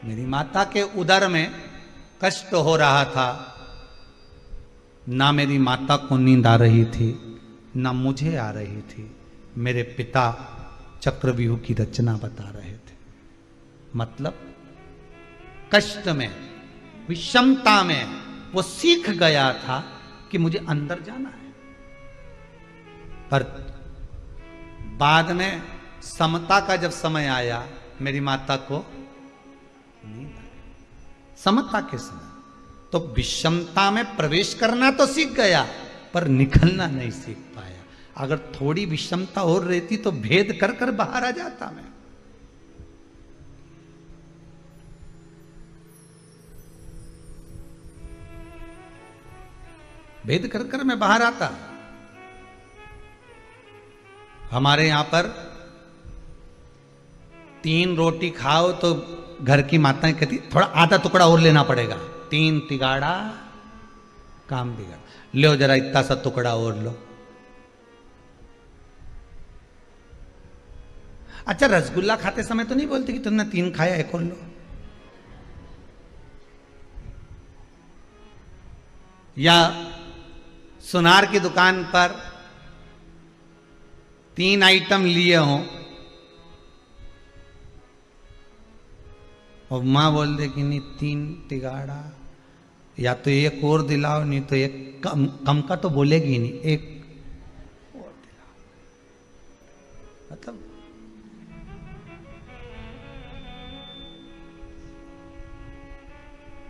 मेरी माता के उदर में कष्ट हो रहा था, ना मेरी माता को नींद आ रही थी, ना मुझे आ रही थी। मेरे पिता चक्रव्यूह की रचना बता रहे थे। मतलब कष्ट में, विषमता में वो सीख गया था कि मुझे अंदर जाना है। पर बाद में समता का जब समय आया, मेरी माता को नींद आई। समता के समय तो विषमता में प्रवेश करना तो सीख गया, पर निकलना नहीं सीख पाया। अगर थोड़ी विषमता और रहती तो भेद कर कर बाहर आ जाता मैं। भेद कर कर मैं बाहर आता। हमारे यहां पर 3 रोटी खाओ तो घर की माताएं कहती थोड़ा आधा टुकड़ा और लेना पड़ेगा, 3 तिगाड़ा काम बिगड़, लो जरा इतना सा टुकड़ा और लो। अच्छा, रसगुल्ला खाते समय तो नहीं बोलती कि तुमने 3 खाया, एक और लो। या सुनार की दुकान पर 3 आइटम लिए हों और मां बोल दे कि नहीं 3 तिगाड़ा, या तो एक और दिलाओ, नहीं तो एक कम का तो बोलेगी नहीं, एक और दिलाओ। मतलब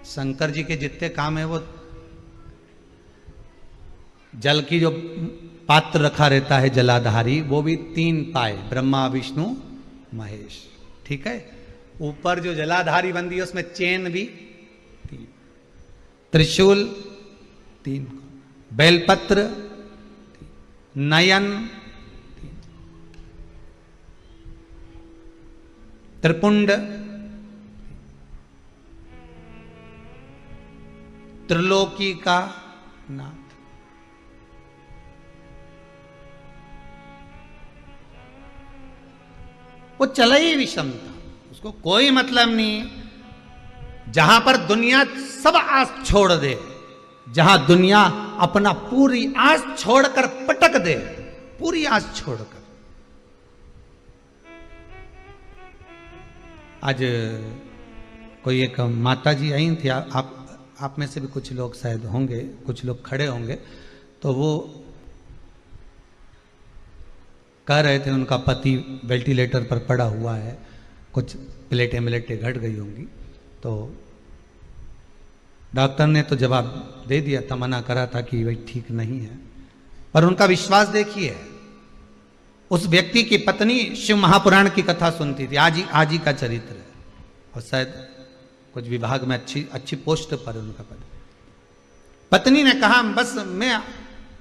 शंकर जी के जितने काम है, वो जल की जो पात्र रखा रहता है जलाधारी, वो भी 3 पाए, ब्रह्मा विष्णु महेश। ठीक है, ऊपर जो जलाधारी बंदी है उसमें चेन भी 3, त्रिशूल 3, बेलपत्र 3, नयन 3, त्रिपुंड, त्रिलोकी का नाथ। वो चला ही विषमता, उसको कोई मतलब नहीं। जहां पर दुनिया सब आस छोड़ दे, जहां दुनिया अपना पूरी आस छोड़कर पटक दे, पूरी आस छोड़कर। आज कोई एक माता जी आई थी, आप में से भी कुछ लोग शायद होंगे, कुछ लोग खड़े होंगे, तो वो कह रहे थे उनका पति वेंटिलेटर पर पड़ा हुआ है, कुछ प्लेटें मिलेटें घट गई होंगी। तो डॉक्टर ने तो जवाब दे दिया था, मना करा था कि वही ठीक नहीं है। पर उनका विश्वास देखिए, उस व्यक्ति की पत्नी शिव महापुराण की कथा सुनती थी, आज ही का चरित्र है, और शायद कुछ विभाग में अच्छी पोस्ट पर उनका पद। पत्नी ने कहा बस मैं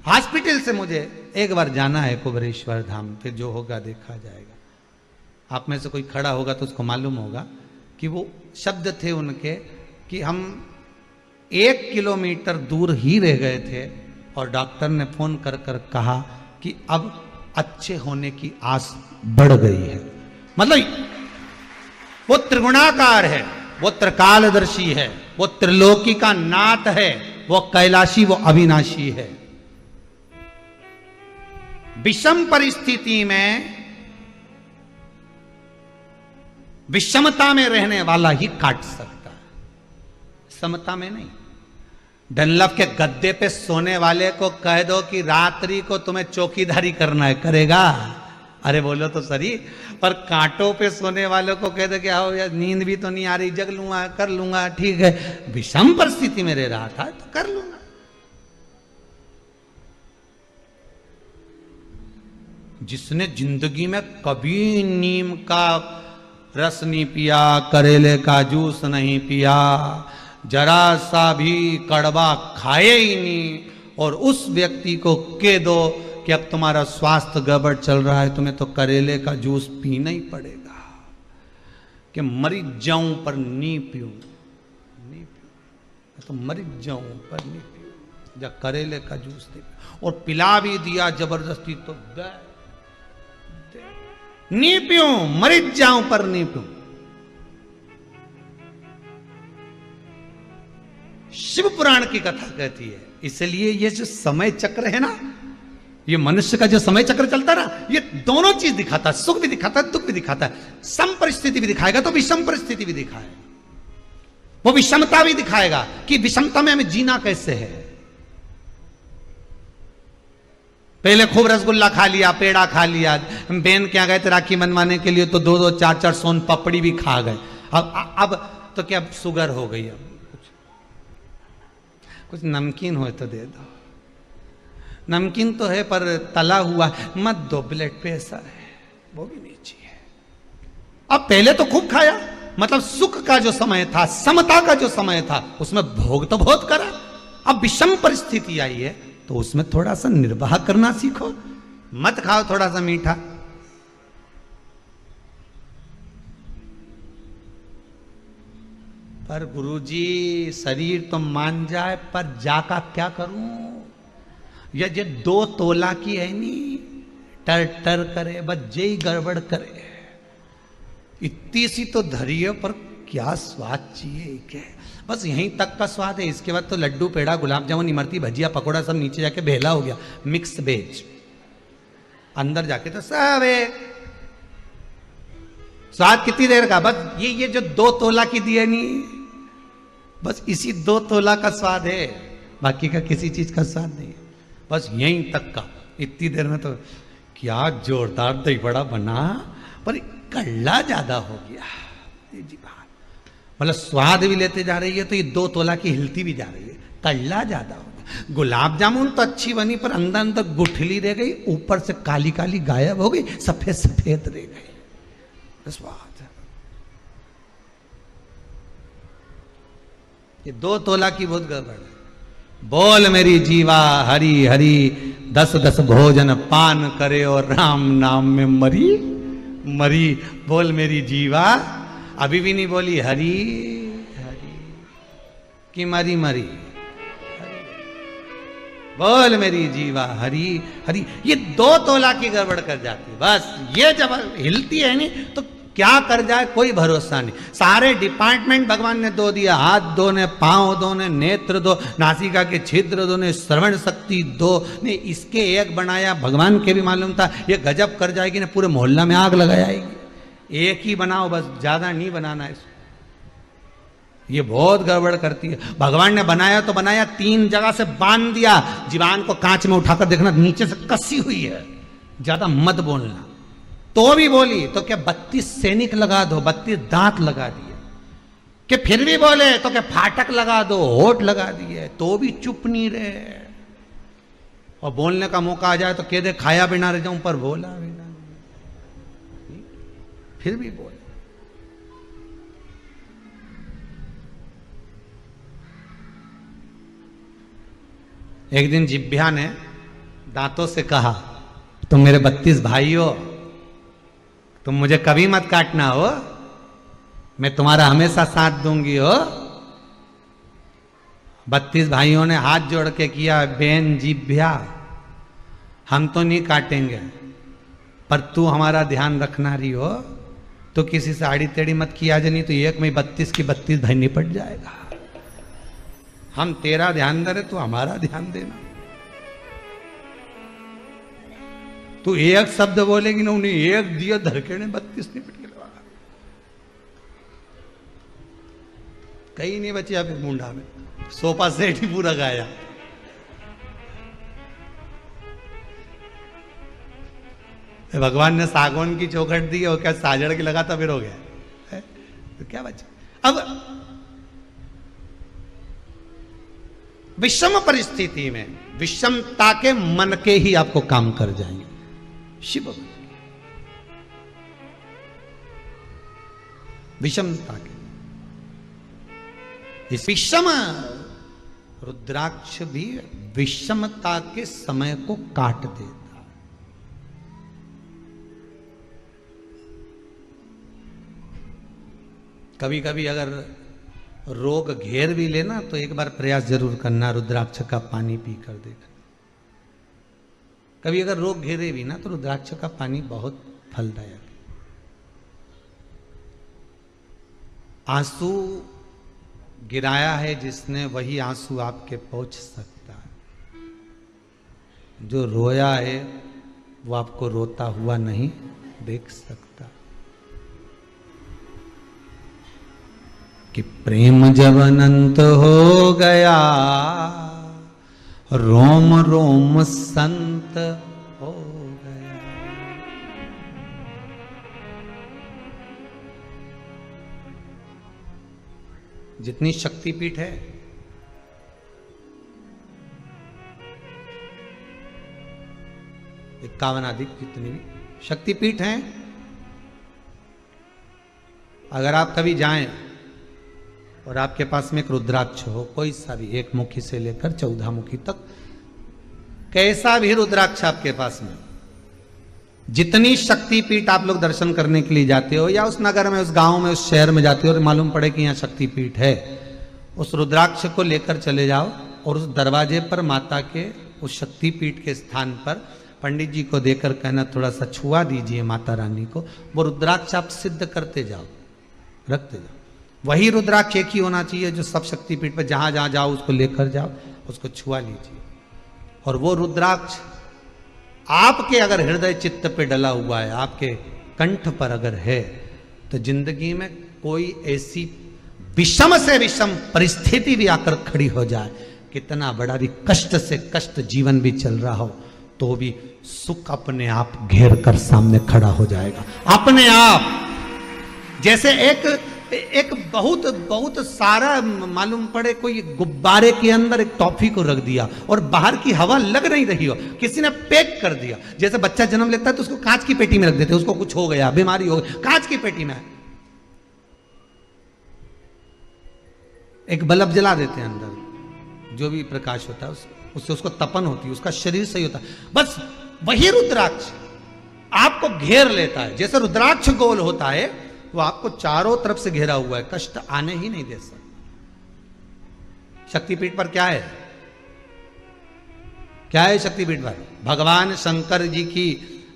हॉस्पिटल से मुझे एक बार जाना है कुबेरेश्वर धाम, फिर जो होगा देखा जाएगा। आप में से कोई खड़ा होगा तो उसको मालूम होगा कि वो शब्द थे उनके कि हम 1 किलोमीटर दूर ही रह गए थे और डॉक्टर ने फोन कर कर कहा कि अब अच्छे होने की आस बढ़ गई है। मतलब वो त्रिगुणाकार है, वो त्रिकालदर्शी है, वो त्रिलोकी का नाथ है, वो कैलाशी, वो अविनाशी है। विषम परिस्थिति में विषमता में रहने वाला ही काट सकता है, समता में नहीं। डनलप के गद्दे पे सोने वाले को कह दो कि रात्रि को तुम्हें चौकीदारी करना है, करेगा? अरे बोलो तो सही। पर कांटों पे सोने वालों को कह दो कि आओ यार नींद भी तो नहीं आ रही, जग लूंगा, कर लूंगा, ठीक है। विषम परिस्थिति में रह रहा था तो कर लूंगा। जिसने जिंदगी में कभी नीम का रस नहीं पिया, करेले का जूस नहीं पिया, जरा सा भी कड़वा खाए ही नहीं, और उस व्यक्ति को कह दो कि अब तुम्हारा स्वास्थ्य गड़बड़ चल रहा है, तुम्हें तो करेले का जूस पीना ही पड़ेगा, कि मरी जाऊं पर नहीं पीऊं, नहीं पीऊं तो मरी जाऊं पर नहीं पीऊं, या करेले का जूस दे। और पिला भी दिया जबरदस्ती तो दे, नहीं पीऊं, मरी जाऊं पर नहीं पीऊं। शिव पुराण की कथा कहती है। इसलिए ये जो समय चक्र है ना, ये मनुष्य का जो समय चक्र चलता है ना, ये दोनों चीज दिखाता है, सुख भी दिखाता है, दुख भी दिखाता है। सम परिस्थिति भी दिखाएगा तो विषम परिस्थिति भी दिखाएगा, वो विषमता भी दिखाएगा कि विषमता में हमें जीना कैसे है। पहले खूब रसगुल्ला खा लिया, पेड़ा खा लिया, बहन क्या गए थे राखी बनवाने के लिए तो 2-2 4-4 सोन पपड़ी भी खा गए। अब तो क्या शुगर हो गई, अब कुछ नमकीन हो तो दे दो। नमकीन तो है पर तला हुआ मत दो, ब्लड प्रेशर है, वो भी नहीं चाहिए। अब पहले तो खूब खाया, मतलब सुख का जो समय था, समता का जो समय था, उसमें भोग तो बहुत करा। अब विषम परिस्थिति आई है तो उसमें थोड़ा सा निर्वाह करना सीखो, मत खाओ थोड़ा सा मीठा। पर गुरुजी शरीर तो मान जाए, पर जाका क्या करूं? ये 2 तोला की है नी, टर टर करे, बस जय गड़बड़ करे। इतनी सी तो धरिए पर क्या स्वाद चाहिए क्या? बस यहीं तक का स्वाद है, इसके बाद तो लड्डू पेड़ा गुलाब जामुन इमरती भजिया पकोड़ा सब नीचे जाके भेला हो गया, मिक्स वेज। अंदर जाके तो सब एक स्वाद कितनी देर का, बस ये जो 2 तोला की दिए नहीं, बस इसी 2 तोला का स्वाद है, बाकी का किसी चीज का स्वाद नहीं है, बस यहीं तक का। इतनी देर में तो क्या जोरदार दही बड़ा बना, पर कल्ला ज्यादा हो गया जी बात। मतलब स्वाद भी लेते जा रही है तो ये 2 तोला की हिलती भी जा रही है, कल्ला ज्यादा हो गया। गुलाब जामुन तो अच्छी बनी पर अंदर अंदर गुठली रह गई, ऊपर से काली काली गायब हो गई, सफेद सफेद रह गई स्वाद। ये 2 तोला की बहुत गड़बड़ है। बोल मेरी जीवा हरी हरी, 10-10 भोजन पान करे और राम नाम में मरी मरी। बोल मेरी जीवा, अभी भी नहीं बोली हरी हरी कि मरी मरी। बोल मेरी जीवा हरी हरी। ये 2 तोला की गड़बड़ कर जाती, बस ये जब हिलती है नहीं तो क्या कर जाए कोई भरोसा नहीं। सारे डिपार्टमेंट भगवान ने दो दिया, हाथ दो ने, पांव दो ने, नेत्र दो, नासिका के छिद्र दो ने, श्रवण शक्ति दो ने, इसके एक बनाया। भगवान के भी मालूम था ये गजब कर जाएगी ना, पूरे मोहल्ला में आग लगा जाएगी। एक ही बनाओ बस, ज्यादा नहीं बनाना है। ये बहुत गड़बड़ करती है। भगवान ने बनाया तो बनाया, 3 जगह से बांध दिया। जीवान को कांच में उठाकर देखना, नीचे से कसी हुई है, ज्यादा मत बोलना। तो भी बोली तो क्या 32 सैनिक लगा दो, 32 दांत लगा दिए। कि फिर भी बोले तो क्या फाटक लगा दो, होठ लगा दिए, तो भी चुप नहीं रहे। और बोलने का मौका आ जाए तो कह दे खाया बिना रह जाऊं, पर बोला बिना, फिर भी बोले। एक दिन जिभ्या ने दांतों से कहा, तुम मेरे 32 भाई हो, तुम मुझे कभी मत काटना हो, मैं तुम्हारा हमेशा साथ दूंगी हो। 32 भाइयों ने हाथ जोड़ के किया, बेन जिभ्या हम तो नहीं काटेंगे, पर तू हमारा ध्यान रखना रही हो, तो किसी से आड़ी टेढ़ी मत किया जाए, नहीं तो एक में 32 की 32 धन निपट जाएगा। हम तेरा ध्यान दे रहे, तू हमारा ध्यान देना। तू एक शब्द बोलेगी ना, उन्हें एक दिया धरके ने 32 निपट के लगा। कहीं नहीं बची आप मुंडा में, सोफा सेट ही पूरा गाया। भगवान ने सागौन की चौखट दी और क्या साजड़ की लगाता फिर हो गया, तो क्या बचा। अब विषम परिस्थिति में विषमता के मन के ही आपको काम कर जाएंगे। शिव विषमता के, इस विषम रुद्राक्ष भी विषमता के समय को काट देता। कभी कभी अगर रोग घेर भी लेना तो एक बार प्रयास जरूर करना, रुद्राक्ष का पानी पी कर देखना। कभी अगर रोग घेरे भी ना तो रुद्राक्ष का पानी बहुत फलदायक है। आंसू गिराया है जिसने, वही आंसू आपके पहुंच सकता है। जो रोया है वो आपको रोता हुआ नहीं देख सकता। कि प्रेम जब अनंत हो गया, रोम रोम संत जितनी शक्तिपीठ है, 51 अधिक जितनी भी शक्तिपीठ हैं, अगर आप कभी जाएं और आपके पास में एक रुद्राक्ष हो, कोई सा भी, 1 मुखी से लेकर 14 मुखी तक, कैसा भी रुद्राक्ष आपके पास में, जितनी शक्तिपीठ आप लोग दर्शन करने के लिए जाते हो, या उस नगर में, उस गांव में, उस शहर में जाते हो और मालूम पड़े कि यहाँ शक्तिपीठ है, उस रुद्राक्ष को लेकर चले जाओ और उस दरवाजे पर माता के उस शक्तिपीठ के स्थान पर पंडित जी को देकर कहना थोड़ा सा छुआ दीजिए माता रानी को, वो रुद्राक्ष आप सिद्ध करते जाओ, रखते जाओ। वही रुद्राक्ष एक ही होना चाहिए जो सब शक्तिपीठ पर जहां जहां जाओ उसको लेकर जाओ, उसको छुआ लीजिए। और वो रुद्राक्ष आपके अगर हृदय चित्त पे डला हुआ है, आपके कंठ पर अगर है, तो जिंदगी में कोई ऐसी विषम से विषम परिस्थिति भी आकर खड़ी हो जाए, कितना बड़ा भी कष्ट से कष्ट जीवन भी चल रहा हो, तो भी सुख अपने आप घेर कर सामने खड़ा हो जाएगा, अपने आप। जैसे एक बहुत बहुत सारा मालूम पड़े कोई गुब्बारे के अंदर एक टॉफी को रख दिया और बाहर की हवा लग नहीं रही हो, किसी ने पैक कर दिया। जैसे बच्चा जन्म लेता है तो उसको कांच की पेटी में रख देते, उसको कुछ हो गया, बीमारी हो गई, कांच की पेटी में एक बल्ब जला देते हैं, अंदर जो भी प्रकाश होता है उससे उसको तपन होती है, उसका शरीर सही होता है। बस वही रुद्राक्ष आपको घेर लेता है। जैसे रुद्राक्ष गोल होता है, वो आपको चारों तरफ से घेरा हुआ है, कष्ट आने ही नहीं दे सकता। शक्तिपीठ पर क्या है? क्या है शक्तिपीठ पर? भगवान शंकर जी की,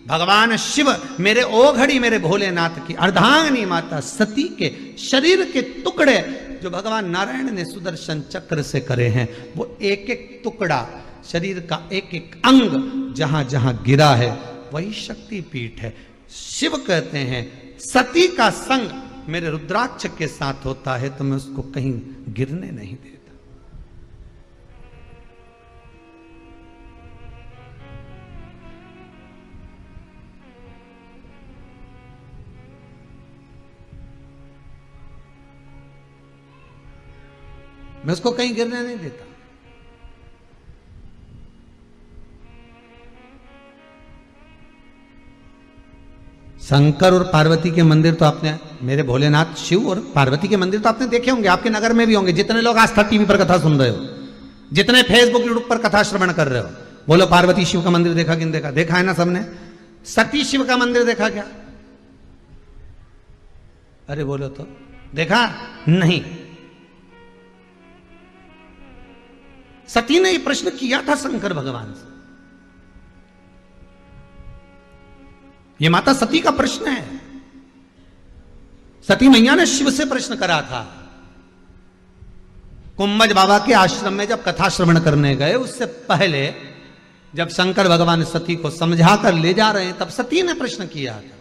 भगवान शिव, मेरे ओघड़ी मेरे भोलेनाथ की अर्धांगिनी माता सती के शरीर के टुकड़े जो भगवान नारायण ने सुदर्शन चक्र से करे हैं, वो एक एक टुकड़ा शरीर का, एक एक अंग जहां जहां गिरा है, वही शक्तिपीठ है। शिव कहते हैं सती का संग मेरे रुद्राक्ष के साथ होता है तो मैं उसको कहीं गिरने नहीं देता। मैं उसको कहीं गिरने नहीं देता। शंकर और पार्वती के मंदिर तो आपने, मेरे भोलेनाथ शिव और पार्वती के मंदिर तो आपने देखे होंगे, आपके नगर में भी होंगे। जितने लोग आस्था टीवी पर कथा सुन रहे हो, जितने फेसबुक यूट्यूब पर कथा श्रवण कर रहे हो, बोलो पार्वती शिव का मंदिर देखा कि नहीं देखा? देखा है ना सबने। सती शिव का मंदिर देखा क्या? अरे बोलो तो, देखा नहीं? सती ने ये प्रश्न किया था शंकर भगवान से, ये माता सती का प्रश्न है। सती मैया ने शिव से प्रश्न करा था। कुंभज बाबा के आश्रम में जब कथा श्रवण करने गए, उससे पहले जब शंकर भगवान सती को समझा कर ले जा रहे हैं, तब सती ने प्रश्न किया था,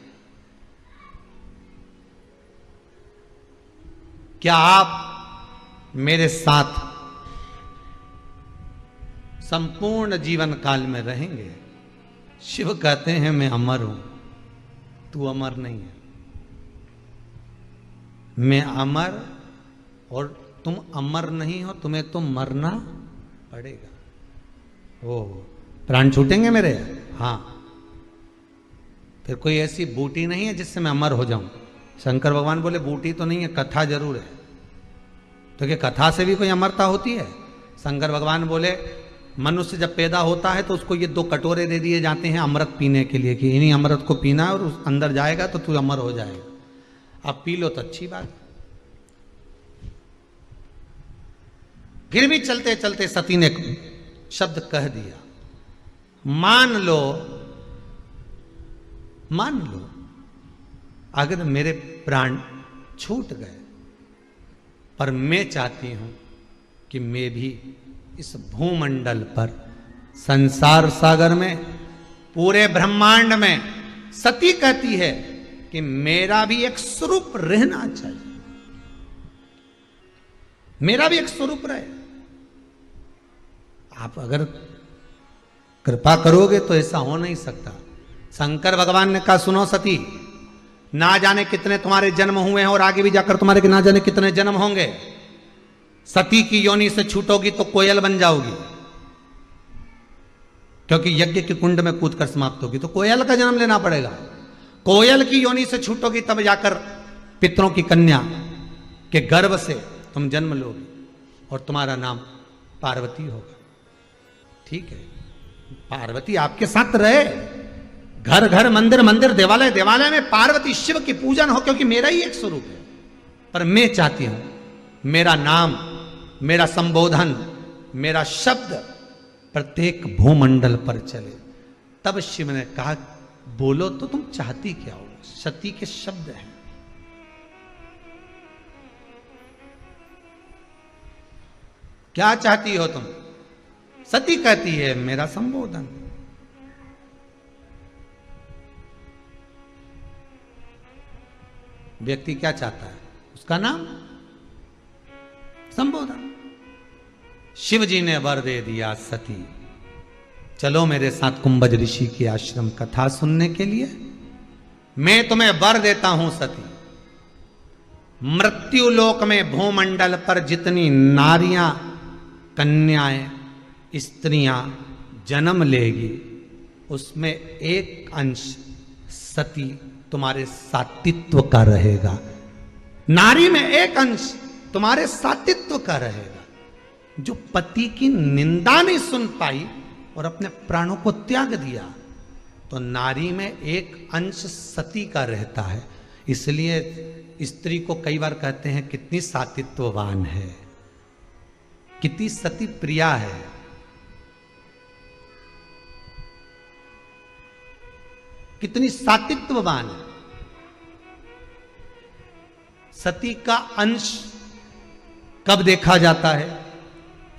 क्या आप मेरे साथ संपूर्ण जीवन काल में रहेंगे? शिव कहते हैं मैं अमर हूं, तू अमर नहीं है। मैं अमर और तुम अमर नहीं हो, तुम्हें तो मरना पड़ेगा। ओ, प्राण छूटेंगे मेरे? हाँ। फिर कोई ऐसी बूटी नहीं है जिससे मैं अमर हो जाऊं? शंकर भगवान बोले बूटी तो नहीं है, कथा जरूर है। तो क्या कथा से भी कोई अमरता होती है? शंकर भगवान बोले मनुष्य जब पैदा होता है तो उसको ये 2 कटोरे दे दिए जाते हैं अमृत पीने के लिए, कि इन्हीं अमृत को पीना है और उस अंदर जाएगा तो तू अमर हो जाएगा। अब पी लो तो अच्छी बात। फिर भी चलते चलते सती ने शब्द कह दिया, मान लो अगर मेरे प्राण छूट गए, पर मैं चाहती हूं कि मैं भी इस भूमंडल पर, संसार सागर में, पूरे ब्रह्मांड में, सती कहती है कि मेरा भी एक स्वरूप रहना चाहिए, मेरा भी एक स्वरूप रहे। आप अगर कृपा करोगे तो ऐसा हो नहीं सकता। शंकर भगवान ने कहा सुनो सती, ना जाने कितने तुम्हारे जन्म हुए हैं और आगे भी जाकर तुम्हारे ना जाने कितने जन्म होंगे, सती की योनि से छूटोगी तो कोयल बन जाओगी, क्योंकि यज्ञ के कुंड में कूदकर समाप्त होगी, तो कोयल का जन्म लेना पड़ेगा। कोयल की योनि से छूटोगी तब जाकर पितरों की कन्या के गर्भ से तुम जन्म लोगी और तुम्हारा नाम पार्वती होगा। ठीक है, पार्वती आपके साथ रहे, घर घर मंदिर मंदिर देवालय देवालय में पार्वती शिव की पूजन हो, क्योंकि मेरा ही एक स्वरूप है। पर मैं चाहती हूं मेरा नाम, मेरा संबोधन, मेरा शब्द प्रत्येक भूमंडल पर चले। तब शिव ने कहा बोलो तो तुम चाहती क्या हो। सती के शब्द हैं, क्या चाहती हो तुम। सती कहती है मेरा संबोधन। व्यक्ति क्या चाहता है, उसका नाम, संबोधन। शिव जी ने वर दे दिया सती चलो मेरे साथ कुंभज ऋषि की आश्रम कथा सुनने के लिए। मैं तुम्हें वर देता हूं सती, मृत्यु लोक में भूमंडल पर जितनी नारियां, कन्याएं, स्त्रियां जन्म लेगी उसमें एक अंश सती तुम्हारे सातित्व का रहेगा। नारी में एक अंश तुम्हारे सातित्व का रहेगा। जो पति की निंदा नहीं सुन पाई और अपने प्राणों को त्याग दिया, तो नारी में एक अंश सती का रहता है। इसलिए स्त्री को कई बार कहते हैं कितनी सातित्ववान है, कितनी सती प्रिया है। कितनी सातित्ववान है। सती का अंश कब देखा जाता है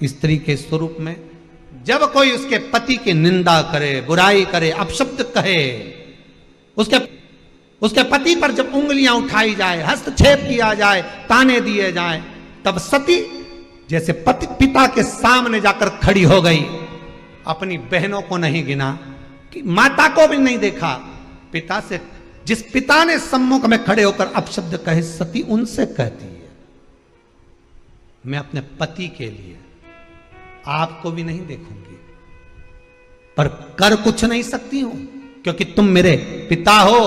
स्त्री के स्वरूप में, जब कोई उसके पति की निंदा करे, बुराई करे, अपशब्द कहे, उसके पति पर जब उंगलियां उठाई जाए, हस्तक्षेप किया जाए, ताने दिए जाए, तब सती जैसे पिता के सामने जाकर खड़ी हो गई। अपनी बहनों को नहीं गिना, कि माता को भी नहीं देखा, पिता से, जिस पिता ने सम्मुख में खड़े होकर अपशब्द कहे, सती उनसे कहती है मैं अपने पति के लिए आपको भी नहीं देखूंगी, पर कर कुछ नहीं सकती हूं, क्योंकि तुम मेरे पिता हो,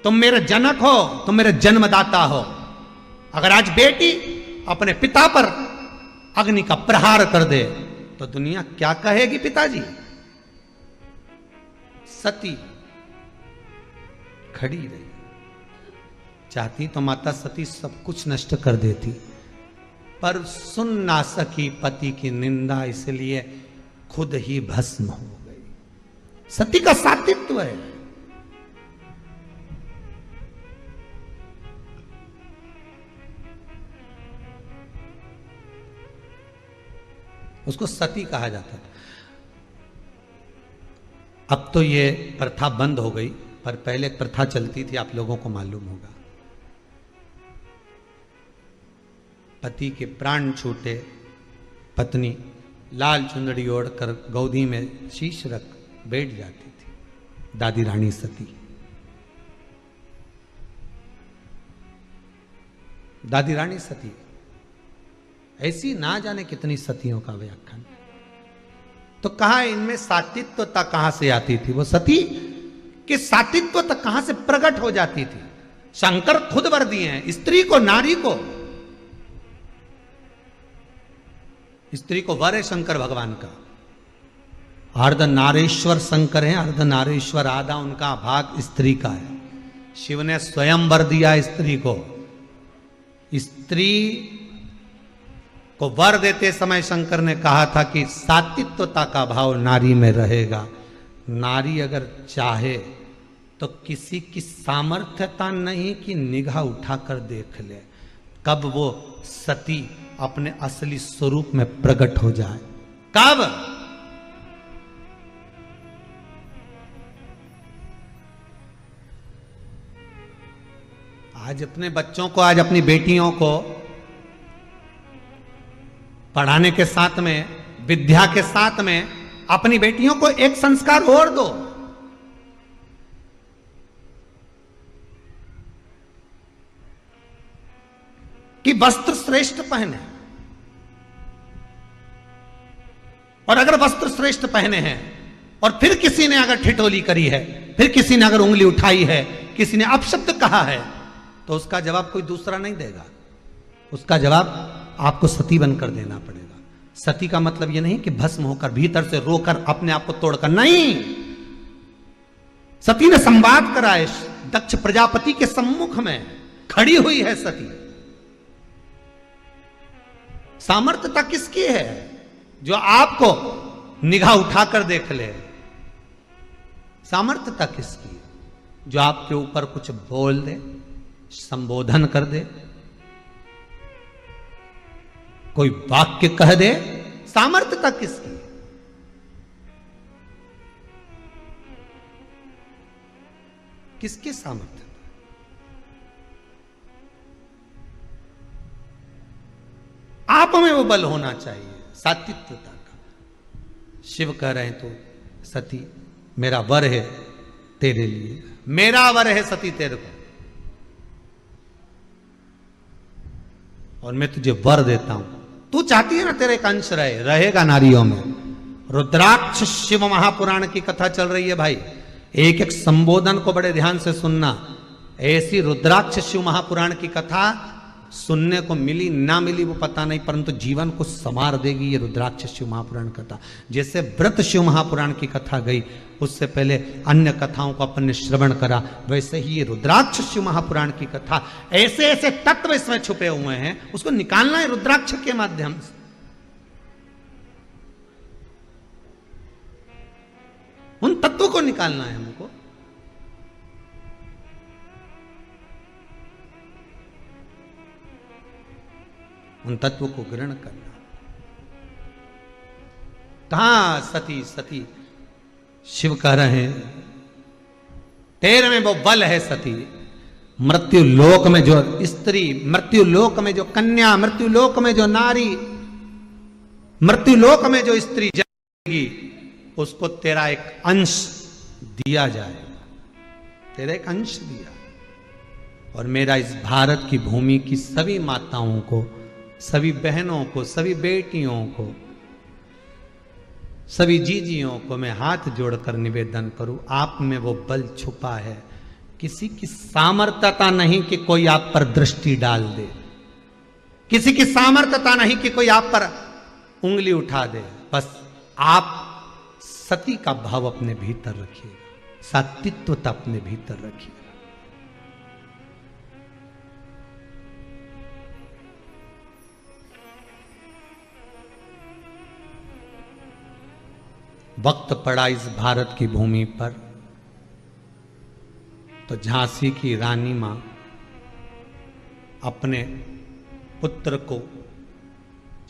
तुम मेरे जनक हो, तुम मेरे जन्मदाता हो। अगर आज बेटी अपने पिता पर अग्नि का प्रहार कर दे तो दुनिया क्या कहेगी पिताजी। सती खड़ी रही, चाहती तो माता सती सब कुछ नष्ट कर देती, पर सुन ना सकी पति की निंदा, इसलिए खुद ही भस्म हो गई। सती का सातित्व है। उसको सती कहा जाता था। अब तो ये प्रथा बंद हो गई, पर पहले एक प्रथा चलती थी, आप लोगों को मालूम होगा। पति के प्राण छूटे, पत्नी लाल चुंदड़ी ओढ़कर गोदी में शीश रख बैठ जाती थी, दादी रानी सती। दादी रानी सती, ऐसी ना जाने कितनी सतियों का व्याख्यान। तो कहा इनमें सातित्वता कहां से आती थी। वो सती कि सातित्वता कहां से प्रकट हो जाती थी। शंकर खुद वर दिए हैं स्त्री को, नारी को। स्त्री को वर है शंकर भगवान का। अर्ध नारेश्वर शंकर है, अर्ध नारेश्वर, आधा उनका भाग स्त्री का है। शिव ने स्वयं वर दिया स्त्री को। स्त्री को वर देते समय शंकर ने कहा था कि सातित्वता का भाव नारी में रहेगा। नारी अगर चाहे तो किसी की सामर्थ्यता नहीं कि निगाह उठाकर देख ले, कब वो सती अपने असली स्वरूप में प्रकट हो जाए। कब? आज अपने बच्चों को, आज अपनी बेटियों को पढ़ाने के साथ में, विद्या के साथ में अपनी बेटियों को एक संस्कार और दो। कि वस्त्र श्रेष्ठ पहने, और अगर वस्त्र श्रेष्ठ पहने हैं और फिर किसी ने अगर ठिठोली करी है, फिर किसी ने अगर उंगली उठाई है, किसी ने अपशब्द कहा है, तो उसका जवाब कोई दूसरा नहीं देगा। उसका जवाब आपको सती बनकर देना पड़ेगा। सती का मतलब यह नहीं कि भस्म होकर भीतर से रोकर अपने आप को तोड़कर, नहीं। सती ने संवाद करा है, दक्ष प्रजापति के सम्मुख में खड़ी हुई है सती। सामर्थ्यता किसकी है? जो आपको निगाह उठाकर देख ले। सामर्थ्यता किसकी है? जो आपके ऊपर कुछ बोल दे, संबोधन कर दे, कोई वाक्य कह दे। सामर्थ्यता किसकी है? किसकी सामर्थ्य? आप में वो बल होना चाहिए, सात्विकता का। शिव कह रहे हैं तो सती मेरा वर है तेरे लिए, मेरा वर है सती तेरे को, और मैं तुझे वर देता हूं। तू चाहती है ना तेरे एक अंश रहेगा नारियों में। रुद्राक्ष शिव महापुराण की कथा चल रही है भाई। एक एक संबोधन को बड़े ध्यान से सुनना। ऐसी रुद्राक्ष शिव महापुराण की कथा सुनने को मिली ना मिली वो पता नहीं, परंतु जीवन को संवार देगी ये रुद्राक्ष शिव महापुराण कथा। जैसे व्रत शिव महापुराण की कथा गई, उससे पहले अन्य कथाओं को अपन ने श्रवण करा, वैसे ही ये रुद्राक्ष शिव महापुराण की कथा, ऐसे ऐसे तत्व इसमें छुपे हुए हैं, उसको निकालना है रुद्राक्ष के माध्यम से। उन तत्वों को निकालना है हमको। उन तत्वों को ग्रहण करना। कहां सती सती शिव कह रहे हैं तेरे में वो बल है सती। मृत्यु लोक में जो स्त्री, मृत्यु लोक में जो कन्या, मृत्यु लोक में जो नारी, मृत्यु लोक में जो स्त्री जन्मेगी, उसको तेरा एक अंश दिया जाएगा, तेरा एक अंश दिया। और मेरा इस भारत की भूमि की सभी माताओं को, सभी बहनों को, सभी बेटियों को, सभी जीजियों को मैं हाथ जोड़कर निवेदन करूं, आप में वो बल छुपा है। किसी की सामर्थ्यता नहीं कि कोई आप पर दृष्टि डाल दे, किसी की सामर्थ्यता नहीं कि कोई आप पर उंगली उठा दे। बस आप सती का भाव अपने भीतर रखिएगा, सात्विकता अपने भीतर रखिएगा। वक्त पड़ा इस भारत की भूमि पर तो झांसी की रानी मां अपने पुत्र को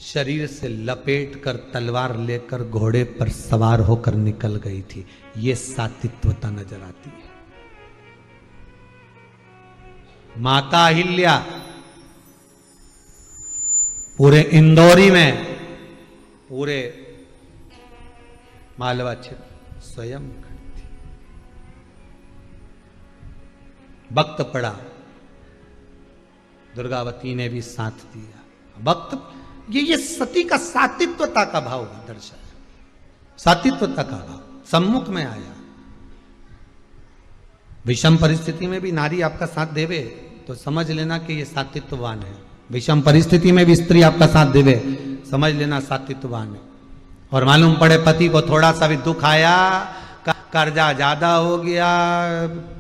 शरीर से लपेटकर तलवार लेकर घोड़े पर सवार होकर निकल गई थी। ये सात्विकता नजर आती है। माता अहिल्या पूरे इंदौरी में, पूरे मालवा क्षेत्र स्वयं खड़ी थी। वक्त पड़ा, दुर्गावती ने भी साथ दिया। वक्त ये सती का सात्विकता का भाव दर्शाया, सात्विकता का भाव सम्मुख में आया। विषम परिस्थिति में भी नारी आपका साथ देवे तो समझ लेना कि ये सात्विकवान है। विषम परिस्थिति में भी स्त्री आपका साथ देवे, समझ लेना सात्विकवान है। और मालूम पड़े पति को थोड़ा सा भी दुख आया, कर्जा ज्यादा हो गया,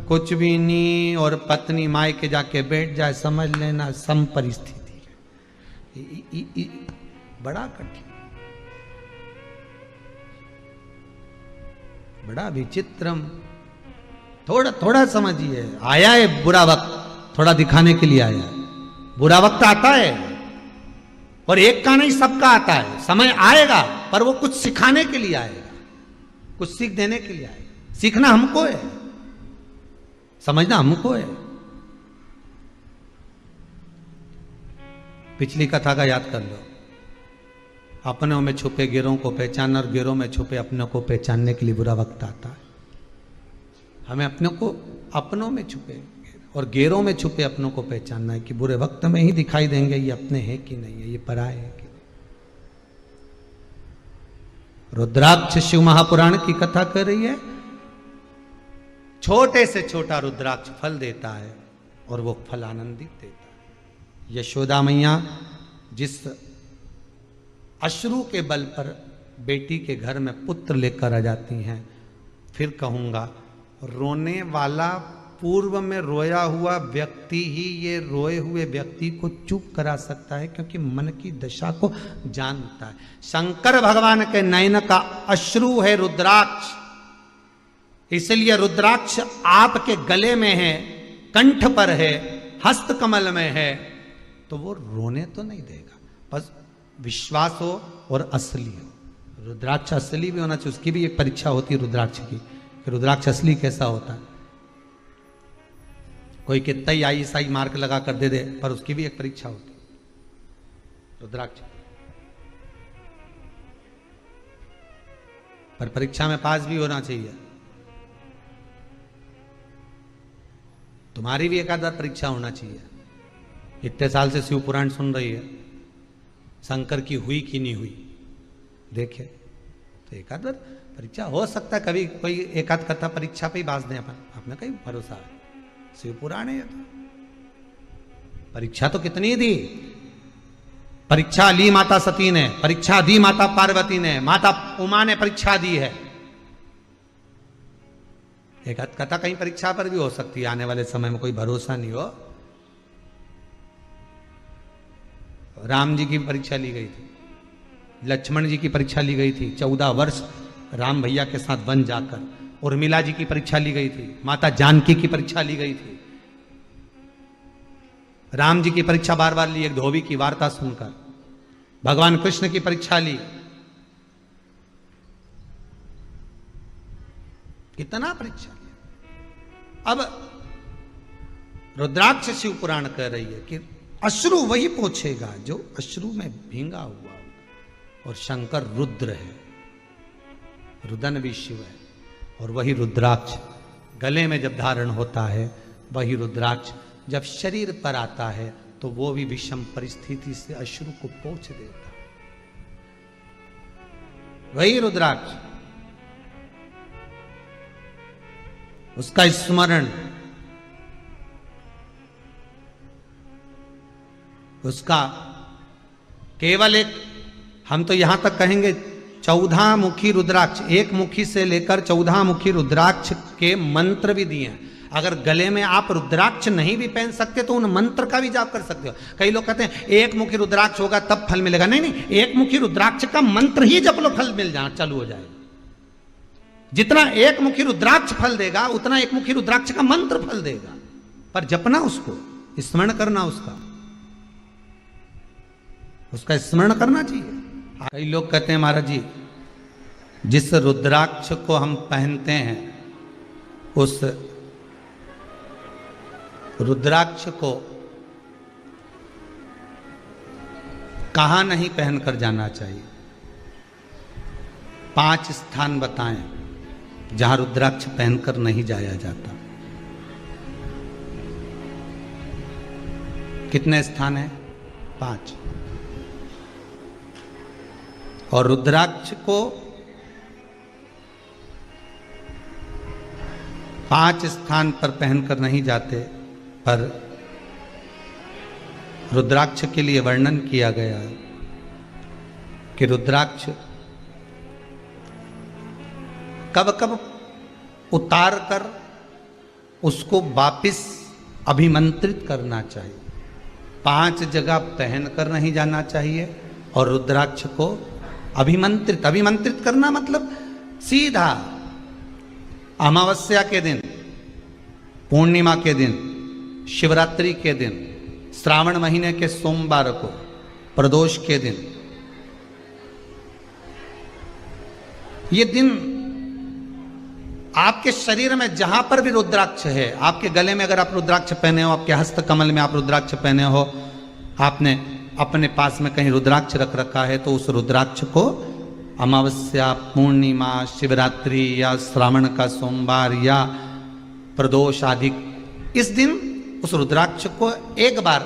कुछ भी नहीं, और पत्नी मायके जाके बैठ जाए, समझ लेना सम परिस्थिति है। बड़ा कठिन, बड़ा विचित्रम। थोड़ा थोड़ा समझिए, आया है बुरा वक्त, थोड़ा दिखाने के लिए आया है। बुरा वक्त आता है और एक का नहीं सबका आता है। समय आएगा पर वो कुछ सिखाने के लिए आएगा, कुछ सीख देने के लिए आएगा। सीखना हमको है, समझना हमको है। पिछली कथा का याद कर लो। अपनों में छुपे गिरों को पहचानना और गिरों में छुपे अपनों को पहचानने के लिए बुरा वक्त आता है। हमें अपनों को, अपनों में छुपे और गेरों में छुपे अपनों को पहचानना है कि बुरे वक्त में ही दिखाई देंगे ये अपने हैं कि नहीं है, ये पराए हैं कि नहीं। रुद्राक्ष शिव महापुराण की कथा कर रही है। छोटे से छोटा रुद्राक्ष फल देता है और वो फल आनंदित देता है। यशोदा मैया जिस अश्रु के बल पर बेटी के घर में पुत्र लेकर आ जाती हैं, फिर कहूंगा रोने वाला पूर्व में रोया हुआ व्यक्ति ही ये रोए हुए व्यक्ति को चुप करा सकता है, क्योंकि मन की दशा को जानता है। शंकर भगवान के नयन का अश्रु है रुद्राक्ष, इसलिए रुद्राक्ष आपके गले में है, कंठ पर है, हस्त कमल में है, तो वो रोने तो नहीं देगा, बस विश्वास हो और असली हो। रुद्राक्ष असली भी होना चाहिए, उसकी भी एक परीक्षा होती है रुद्राक्ष की, कि रुद्राक्ष असली कैसा होता है। कोई कितना ही ISI मार्क लगा कर दे दे, पर उसकी भी एक परीक्षा होती है रुद्राक्ष। पर परीक्षा में पास भी होना चाहिए। तुम्हारी भी एक आध परीक्षा होना चाहिए। इतने साल से शिव पुराण सुन रही है, शंकर की हुई कि नहीं हुई देखे, तो एक आध परीक्षा हो सकता है, कभी कोई एक आध कथा परीक्षा पे ही बाज दें अपन, अपने कहीं भरोसा है। शिव पुराण है तो परीक्षा तो कितनी दी, परीक्षा ली माता सती ने, परीक्षा दी माता पार्वती ने, माता उमा ने परीक्षा दी है। एक आध कथा कहीं परीक्षा पर भी हो सकती है, आने वाले समय में कोई भरोसा नहीं हो। राम जी की परीक्षा ली गई थी, लक्ष्मण जी की परीक्षा ली गई थी, 14 वर्ष राम भैया के साथ वन जाकर। उर्मिला जी की परीक्षा ली गई थी, माता जानकी की परीक्षा ली गई थी। राम जी की परीक्षा बार बार ली, एक धोबी की वार्ता सुनकर। भगवान कृष्ण की परीक्षा ली, कितना परीक्षा लिया। अब रुद्राक्ष शिव पुराण कह रही है कि अश्रु वही पोछेगा जो अश्रु में भींगा हुआ होगा, और शंकर रुद्र है, रुदन भी शिव है, और वही रुद्राक्ष गले में जब धारण होता है, वही रुद्राक्ष जब शरीर पर आता है तो वो भी विषम परिस्थिति से अश्रु को पोंछ देता है। वही रुद्राक्ष, उसका स्मरण, उसका केवल एक, हम तो यहां तक कहेंगे 14 मुखी रुद्राक्ष, एक मुखी से लेकर 14 मुखी रुद्राक्ष के मंत्र भी दिए हैं। अगर गले में आप रुद्राक्ष नहीं भी पहन सकते तो उन मंत्र का भी जाप कर सकते हो। कई लोग कहते हैं एक मुखी रुद्राक्ष होगा तब फल मिलेगा, नहीं नहीं, एक मुखी रुद्राक्ष का मंत्र ही जप लो, फल मिल जाना चालू हो जाएगा। जितना एक मुखी रुद्राक्ष फल देगा उतना एक मुखी रुद्राक्ष का मंत्र फल देगा, पर जपना, उसको स्मरण करना, उसका स्मरण करना चाहिए। कई लोग कहते हैं महाराज जी, जिस रुद्राक्ष को हम पहनते हैं उस रुद्राक्ष को कहां नहीं पहनकर जाना चाहिए। 5 स्थान बताएं जहां रुद्राक्ष पहनकर नहीं जाया जाता। कितने स्थान है? 5। और रुद्राक्ष को 5 स्थान पर पहनकर नहीं जाते, पर रुद्राक्ष के लिए वर्णन किया गया है कि रुद्राक्ष कब कब उतार कर उसको वापिस अभिमंत्रित करना चाहिए। 5 जगह पहनकर नहीं जाना चाहिए, और रुद्राक्ष को अभिमंत्रित करना मतलब सीधा अमावस्या के दिन, पूर्णिमा के दिन, शिवरात्रि के दिन, श्रावण महीने के सोमवार को, प्रदोष के दिन, ये दिन आपके शरीर में जहां पर भी रुद्राक्ष है, आपके गले में अगर आप रुद्राक्ष पहने हो, आपके हस्त कमल में आप रुद्राक्ष पहने हो, आपने अपने पास में कहीं रुद्राक्ष रख रखा है, तो उस रुद्राक्ष को अमावस्या, पूर्णिमा, शिवरात्रि या श्रावण का सोमवार या प्रदोष आदि, इस दिन उस रुद्राक्ष को एक बार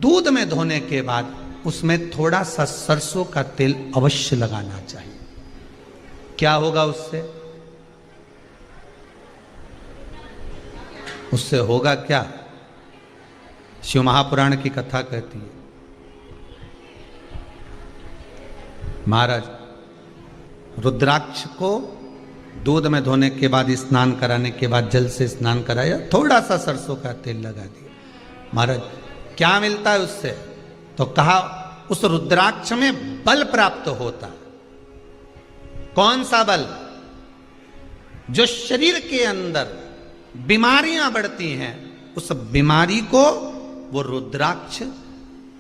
दूध में धोने के बाद उसमें थोड़ा सा सरसों का तेल अवश्य लगाना चाहिए। क्या होगा उससे? उससे होगा क्या? शिव महापुराण की कथा कहती है, महाराज रुद्राक्ष को दूध में धोने के बाद, स्नान कराने के बाद, जल से स्नान कराया, थोड़ा सा सरसों का तेल लगा दिया। महाराज क्या मिलता है उससे? तो कहा उस रुद्राक्ष में बल प्राप्त होता। कौन सा बल? जो शरीर के अंदर बीमारियां बढ़ती हैं, उस बीमारी को वो रुद्राक्ष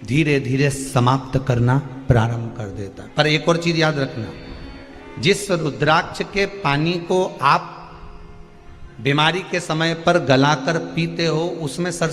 धीरे धीरे समाप्त करना प्रारंभ कर देता। पर एक और चीज याद रखना, जिस रुद्राक्ष के पानी को आप बीमारी के समय पर गलाकर पीते हो, उसमें सरसों